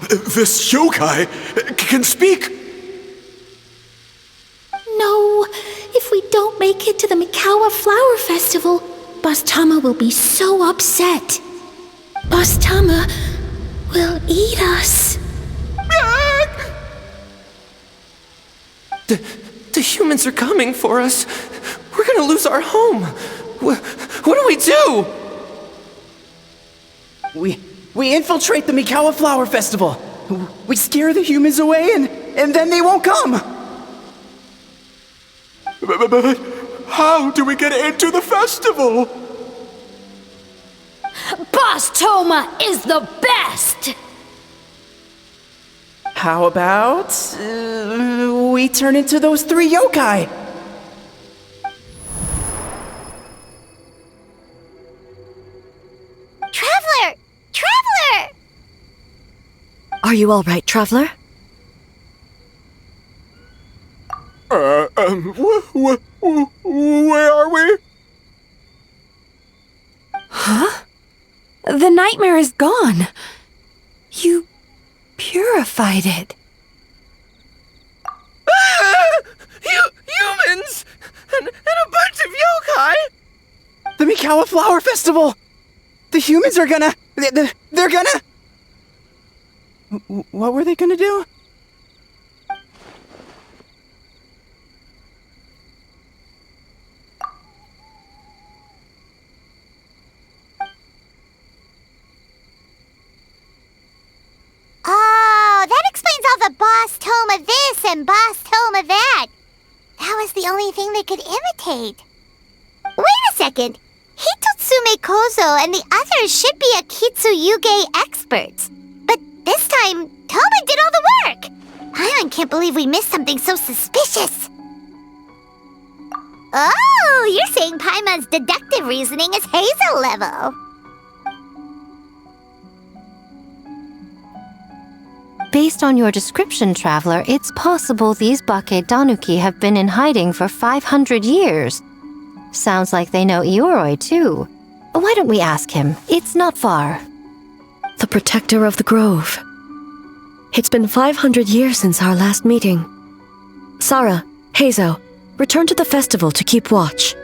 This yokai can speak! No, if we don't make it to the Mikawa Flower Festival, Boss Tama will be so upset. Boss Tama will eat us. The humans are coming for us. We're gonna lose our home. What do we do? We infiltrate the Mikawa Flower Festival. We scare the humans away and then they won't come. But how do we get into the festival? Boss Toma is the best! How about we turn into those 3 yokai? Traveler! Traveler! Are you all right, Traveler? Where are we? Huh? The nightmare is gone. You purified it. Humans! And a bunch of yokai! The Mikawa Flower Festival! The humans are gonna... They're gonna... What were they gonna do? Oh, that explains all the Boss Toma this and Boss Toma that. That was the only thing they could imitate. Wait a second. Hitotsume Kozo and the others should be Akitsuyuge experts. But this time, Toma did all the work. Paimon can't believe we missed something so suspicious. Oh, you're saying Paimon's deductive reasoning is Hazel level. Based on your description, Traveler, it's possible these Bake Danuki have been in hiding for 500 years. Sounds like they know Ioroi, too. Why don't we ask him? It's not far. The protector of the grove. It's been 500 years since our last meeting. Sarah, Heizo, return to the festival to keep watch.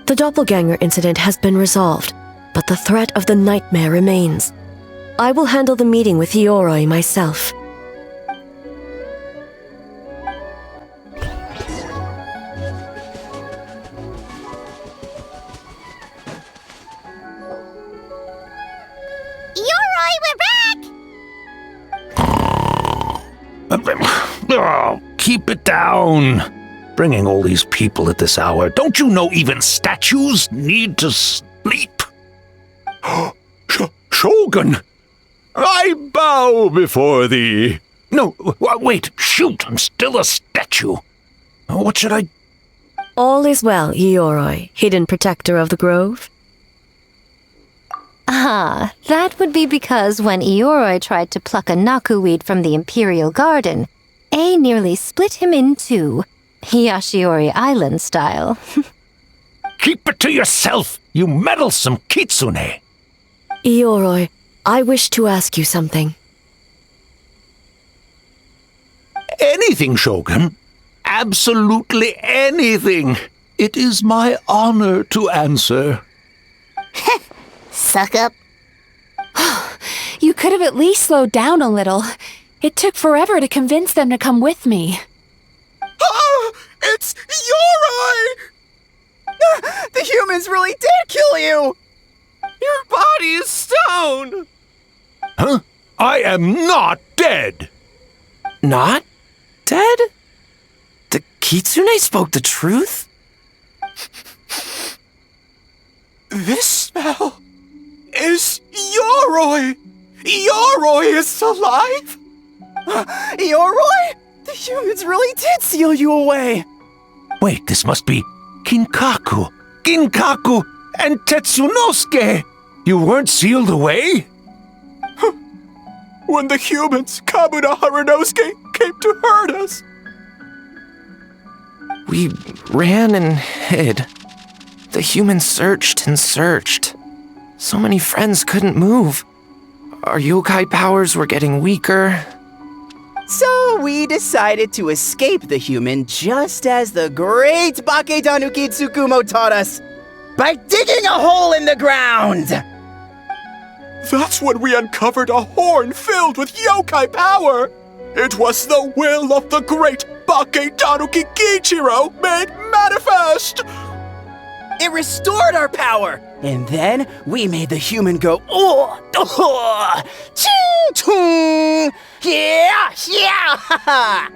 The doppelganger incident has been resolved, but the threat of the nightmare remains. I will handle the meeting with Ioroi myself. keep it down. Bringing all these people at this hour. Don't you know even statues need to sleep? Shogun! I bow before thee. No, wait, shoot, I'm still a statue. What should I... All is well, Ioroi, hidden protector of the grove. Ah, that would be because when Ioroi tried to pluck a nakuweed from the Imperial Garden, A nearly split him in two, Yashiori Island style. Keep it to yourself, you meddlesome kitsune! Ioroi, I wish to ask you something. Anything, Shogun. Absolutely anything. It is my honor to answer. Suck up. You could have at least slowed down a little. It took forever to convince them to come with me. Oh, it's Ioroi! The humans really did kill you! Your body is stone! Huh? I am not dead! Not dead? The kitsune spoke the truth? This smell is Ioroi! Ioroi is alive! Ioroi? The humans really did seal you away! Wait, this must be Kinkaku, and Tetsunosuke! You weren't sealed away? When the humans, Kabuna Harunosuke, came to hurt us. We ran and hid. The humans searched and searched. So many friends couldn't move. Our yokai powers were getting weaker. So we decided to escape the human just as the great Bakedanuki Tsukumo taught us, by digging a hole in the ground! That's when we uncovered a horn filled with yokai power! It was the will of the great Bakedanuki Kichiro made manifest! It restored our power! And then we made the human go, oh, ching, chung, yeah, yeah,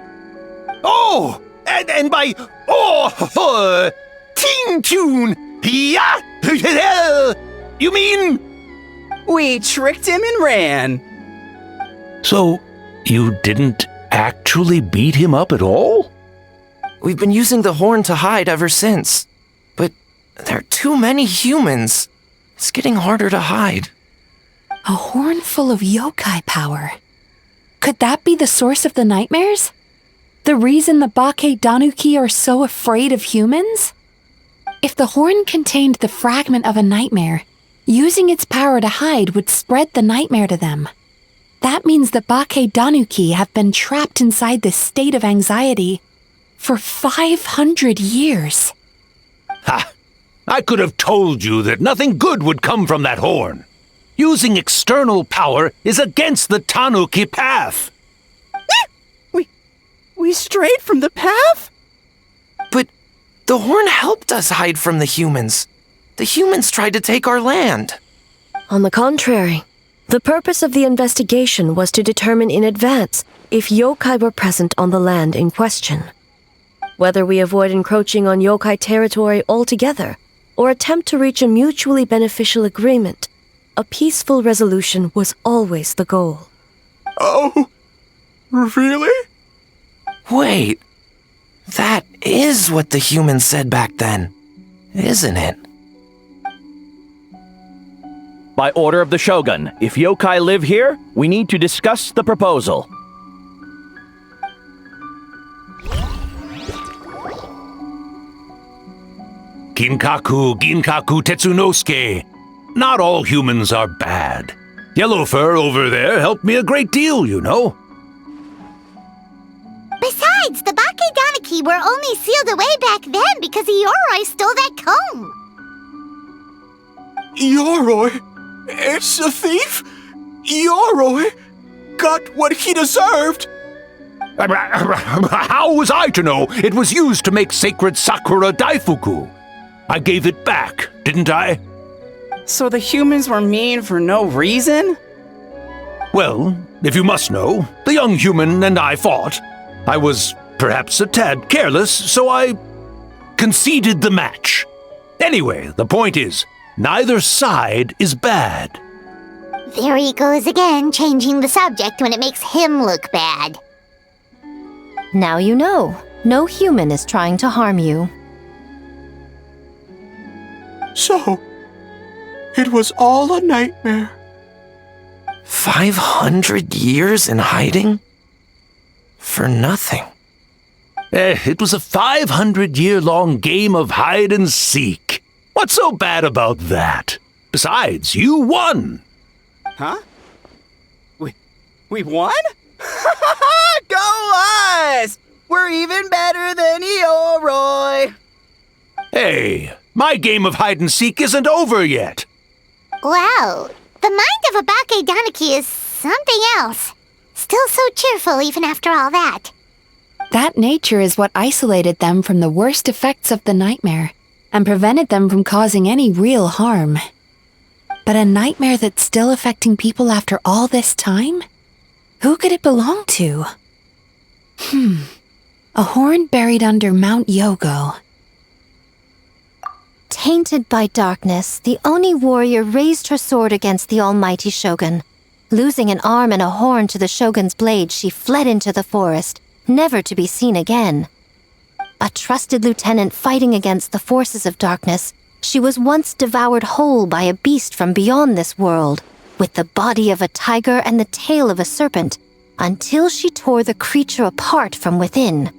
Oh, and by, ting, tune, yeah, you mean? We tricked him and ran. So, you didn't actually beat him up at all? We've been using the horn to hide ever since. But there are too many humans. It's getting harder to hide. A horn full of yokai power. Could that be the source of the nightmares? The reason the Bakedanuki are so afraid of humans? If the horn contained the fragment of a nightmare, using its power to hide would spread the nightmare to them. That means the Bakedanuki have been trapped inside this state of anxiety for 500 years. Ha! I could have told you that nothing good would come from that horn. Using external power is against the Tanuki path. We strayed from the path? But the horn helped us hide from the humans. The humans tried to take our land. On the contrary, the purpose of the investigation was to determine in advance if yokai were present on the land in question. Whether we avoid encroaching on yokai territory altogether, or attempt to reach a mutually beneficial agreement, a peaceful resolution was always the goal. Oh, really? Wait, that is what the humans said back then, isn't it? By order of the Shogun, if yokai live here, we need to discuss the proposal. Ginkaku Tetsunosuke. Not all humans are bad. Yellowfur over there helped me a great deal, you know. Besides, the Bakedanuki were only sealed away back then because Ioroi stole that comb. Ioroi? It's a thief? Ioroi got what he deserved. How was I to know it was used to make sacred Sakura Daifuku? I gave it back, didn't I? So the humans were mean for no reason? Well, if you must know, the young human and I fought. I was perhaps a tad careless, so I conceded the match. Anyway, the point is, neither side is bad. There he goes again, changing the subject when it makes him look bad. Now you know. No human is trying to harm you. So, it was all a nightmare. 500 years in hiding? For nothing. It was a 500-year-long game of hide and seek. What's so bad about that? Besides, you won! Huh? We won? Go us! We're even better than Eoroy! Hey, my game of hide and seek isn't over yet. Wow, the mind of a Bakedaniki is something else. Still so cheerful even after all that. That nature is what isolated them from the worst effects of the nightmare and prevented them from causing any real harm. But a nightmare that's still affecting people after all this time? Who could it belong to? A horn buried under Mount Yogo. Tainted by darkness, the Oni warrior raised her sword against the almighty shogun. Losing an arm and a horn to the shogun's blade, she fled into the forest, never to be seen again. A trusted lieutenant fighting against the forces of darkness, she was once devoured whole by a beast from beyond this world, with the body of a tiger and the tail of a serpent, until she tore the creature apart from within.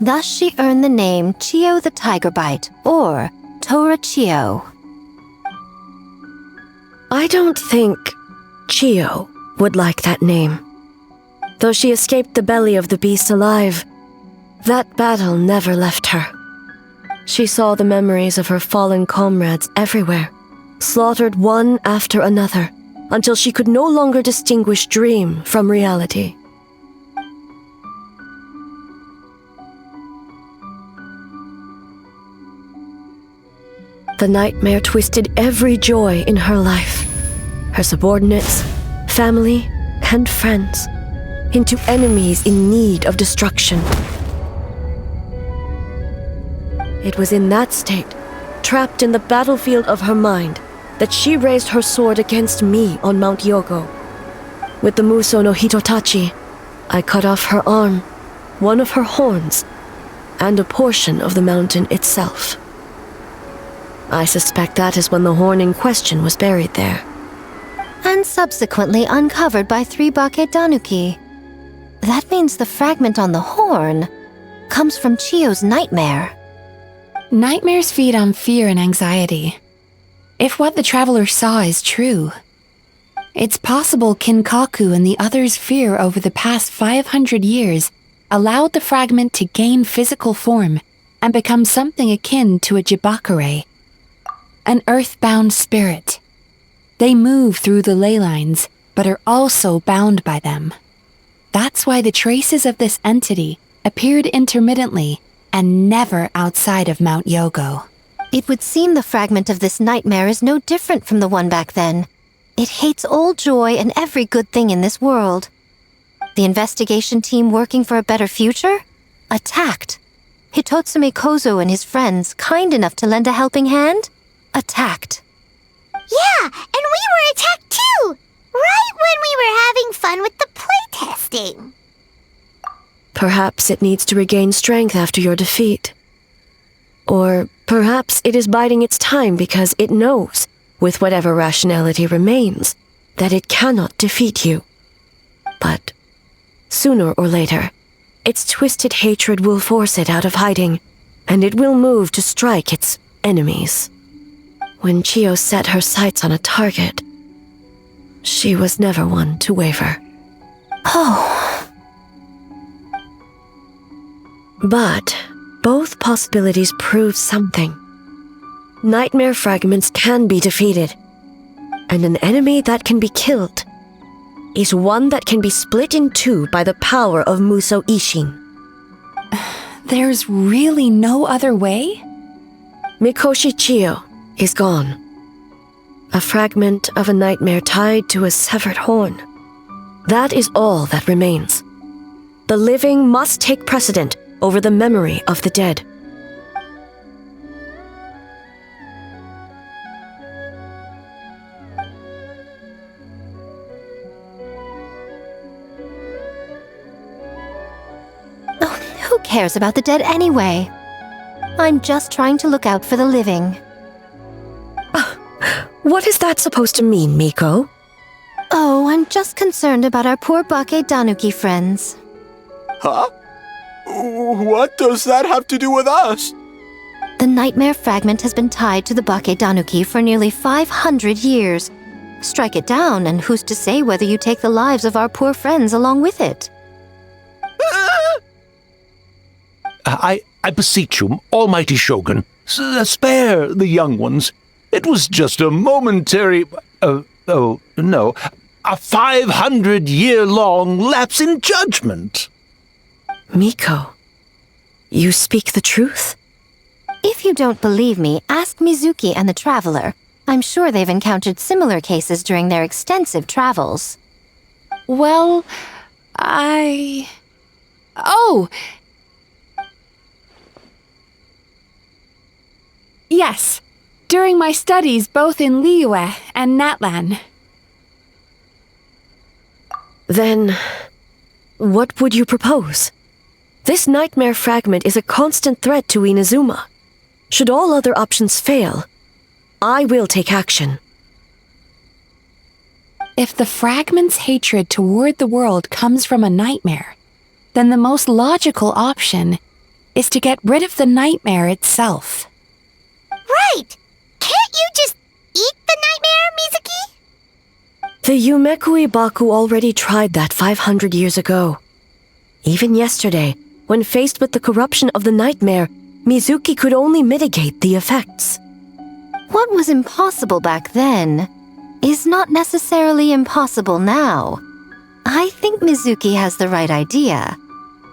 Thus she earned the name Chio the Tigerbite, or Tora Chio. I don't think Chio would like that name. Though she escaped the belly of the beast alive, that battle never left her. She saw the memories of her fallen comrades everywhere, slaughtered one after another, until she could no longer distinguish dream from reality. The nightmare twisted every joy in her life, her subordinates, family, and friends, into enemies in need of destruction. It was in that state, trapped in the battlefield of her mind, that she raised her sword against me on Mount Yogo. With the Muso no Hitotachi, I cut off her arm, one of her horns, and a portion of the mountain itself. I suspect that is when the horn in question was buried there. And subsequently uncovered by 3 Bakedanuki. That means the fragment on the horn comes from Chio's nightmare. Nightmares feed on fear and anxiety. If what the traveler saw is true, it's possible Kinkaku and the others' fear over the past 500 years allowed the fragment to gain physical form and become something akin to a Jibakure, an earthbound spirit. They move through the ley lines, but are also bound by them. That's why the traces of this entity appeared intermittently and never outside of Mount Yogo. It would seem the fragment of this nightmare is no different from the one back then. It hates all joy and every good thing in this world. The investigation team working for a better future? Attacked. Hitotsume Kozo and his friends, kind enough to lend a helping hand? Attacked. Yeah, and we were attacked too! Right when we were having fun with the playtesting. Perhaps it needs to regain strength after your defeat. Or perhaps it is biding its time because it knows, with whatever rationality remains, that it cannot defeat you. But sooner or later, its twisted hatred will force it out of hiding, and it will move to strike its enemies. When Chio set her sights on a target, she was never one to waver. Oh. But both possibilities prove something. Nightmare fragments can be defeated, and an enemy that can be killed is one that can be split in two by the power of Muso Ishin. There's really no other way? Mikoshi Chio is gone. A fragment of a nightmare tied to a severed horn. That is all that remains. The living must take precedent over the memory of the dead. Oh, who cares about the dead anyway? I'm just trying to look out for the living. What is that supposed to mean, Miko? Oh, I'm just concerned about our poor Bake Tanuki friends. Huh? What does that have to do with us? The nightmare fragment has been tied to the Bake Tanuki for nearly 500 years. Strike it down, and who's to say whether you take the lives of our poor friends along with it? I beseech you, almighty Shogun, spare the young ones. It was just a momentary... a 500-year-long lapse in judgment. Miko, you speak the truth? If you don't believe me, ask Mizuki and the Traveler. I'm sure they've encountered similar cases during their extensive travels. Well, Oh! Yes, during my studies both in Liyue and Natlan. Then, what would you propose? This nightmare fragment is a constant threat to Inazuma. Should all other options fail, I will take action. If the fragment's hatred toward the world comes from a nightmare, then the most logical option is to get rid of the nightmare itself. Right! Can't you just eat the nightmare, Mizuki? The Yumekui Baku already tried that 500 years ago. Even yesterday, when faced with the corruption of the nightmare, Mizuki could only mitigate the effects. What was impossible back then is not necessarily impossible now. I think Mizuki has the right idea.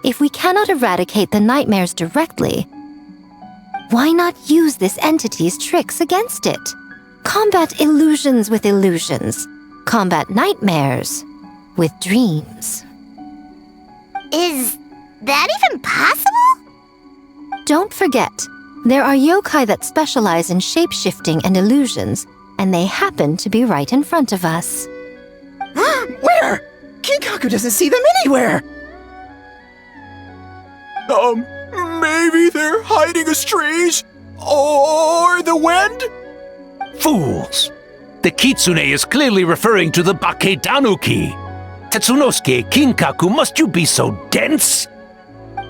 If we cannot eradicate the nightmares directly, why not use this entity's tricks against it? Combat illusions with illusions. Combat nightmares with dreams. Is that even possible? Don't forget, there are yokai that specialize in shape-shifting and illusions, and they happen to be right in front of us. Where? Kinkaku doesn't see them anywhere! Maybe they're hiding as trees? Or the wind? Fools! The Kitsune is clearly referring to the Bake Tanuki. Tetsunosuke, Kinkaku, must you be so dense?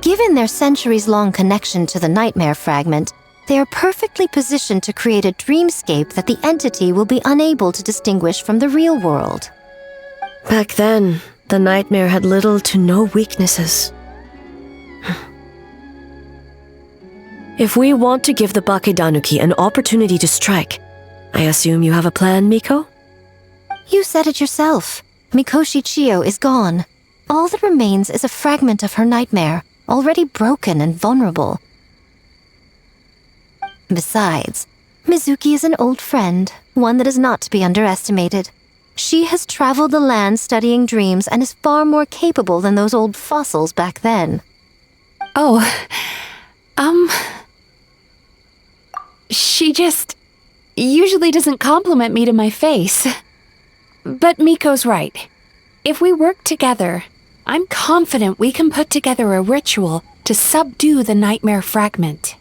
Given their centuries-long connection to the nightmare fragment, they are perfectly positioned to create a dreamscape that the entity will be unable to distinguish from the real world. Back then, the nightmare had little to no weaknesses. If we want to give the Bake Tanuki an opportunity to strike, I assume you have a plan, Miko? You said it yourself. Mikoshi Chiyo is gone. All that remains is a fragment of her nightmare, already broken and vulnerable. Besides, Mizuki is an old friend, one that is not to be underestimated. She has traveled the land studying dreams and is far more capable than those old fossils back then. She just usually doesn't compliment me to my face. But Miko's right. If we work together, I'm confident we can put together a ritual to subdue the nightmare fragment.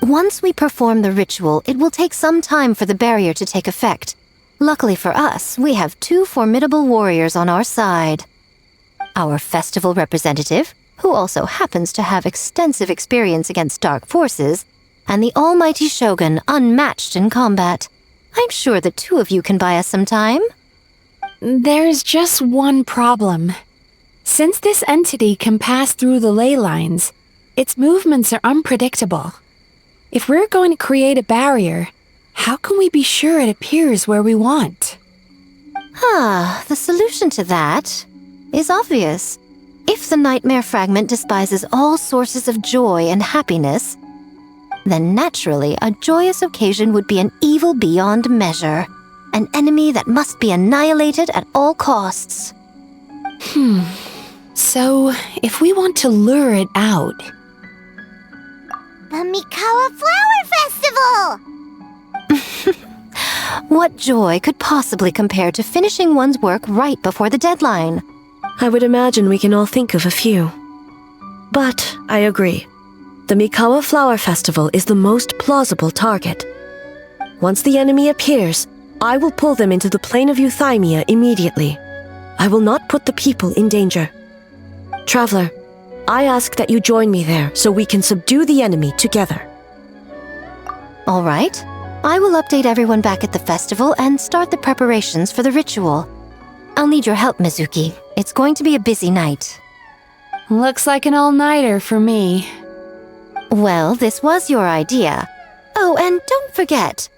Once we perform the ritual, it will take some time for the barrier to take effect. Luckily for us, we have two formidable warriors on our side. Our festival representative, who also happens to have extensive experience against dark forces, and the almighty Shogun, unmatched in combat. I'm sure the two of you can buy us some time. There's just one problem. Since this entity can pass through the ley lines, its movements are unpredictable. If we're going to create a barrier, how can we be sure it appears where we want? The solution to that is obvious. If the nightmare fragment despises all sources of joy and happiness, then naturally a joyous occasion would be an evil beyond measure, an enemy that must be annihilated at all costs. So, if we want to lure it out... The Mikawa Flower Festival! What joy could possibly compare to finishing one's work right before the deadline? I would imagine we can all think of a few. But I agree. The Mikawa Flower Festival is the most plausible target. Once the enemy appears, I will pull them into the plane of Euthymia immediately. I will not put the people in danger. Traveler, I ask that you join me there so we can subdue the enemy together. All right. I will update everyone back at the festival and start the preparations for the ritual. I'll need your help, Mizuki. It's going to be a busy night. Looks like an all-nighter for me. Well, this was your idea. Oh, and don't forget,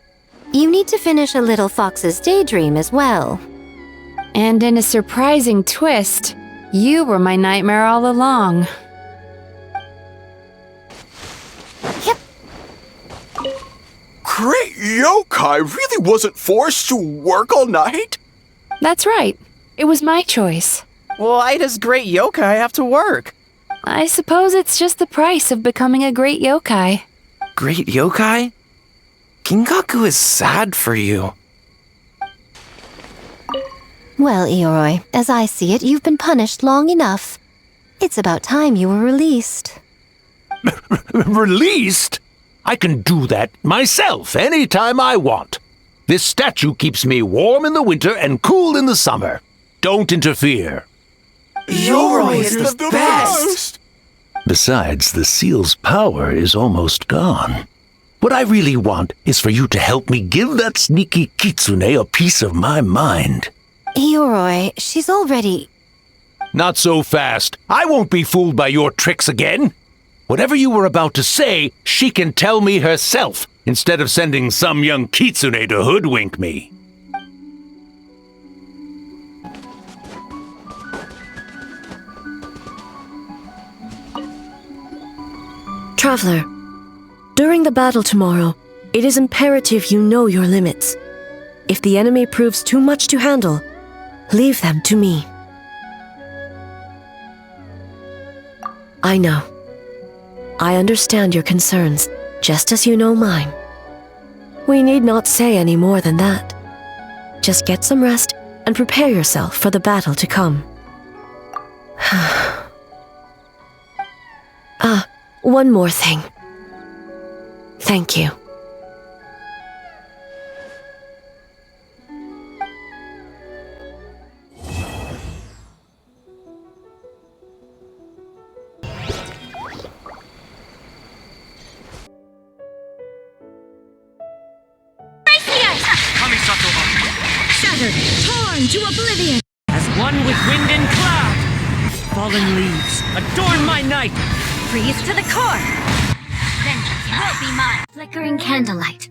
you need to finish a Little Fox's Daydream as well. And in a surprising twist, you were my nightmare all along. Great yokai really wasn't forced to work all night? That's right. It was my choice. Why does great yokai have to work? I suppose it's just the price of becoming a great yokai. Great yokai? Gingaku is sad for you. Well, Ioroi, as I see it, you've been punished long enough. It's about time you were released. Released? I can do that myself anytime I want. This statue keeps me warm in the winter and cool in the summer. Don't interfere. Yoroi is the best! Besides, the seal's power is almost gone. What I really want is for you to help me give that sneaky kitsune a piece of my mind. Ioroi, she's already... Not so fast. I won't be fooled by your tricks again. Whatever you were about to say, she can tell me herself, instead of sending some young kitsune to hoodwink me. Traveler, during the battle tomorrow, it is imperative you know your limits. If the enemy proves too much to handle, leave them to me. I know. I understand your concerns, just as you know mine. We need not say any more than that. Just get some rest and prepare yourself for the battle to come. One more thing. Thank you. Shattered, torn to oblivion. As one with wind and cloud, fallen leaves adorn my night. Freeze to the core. Vengeance will be mine. Flickering candlelight.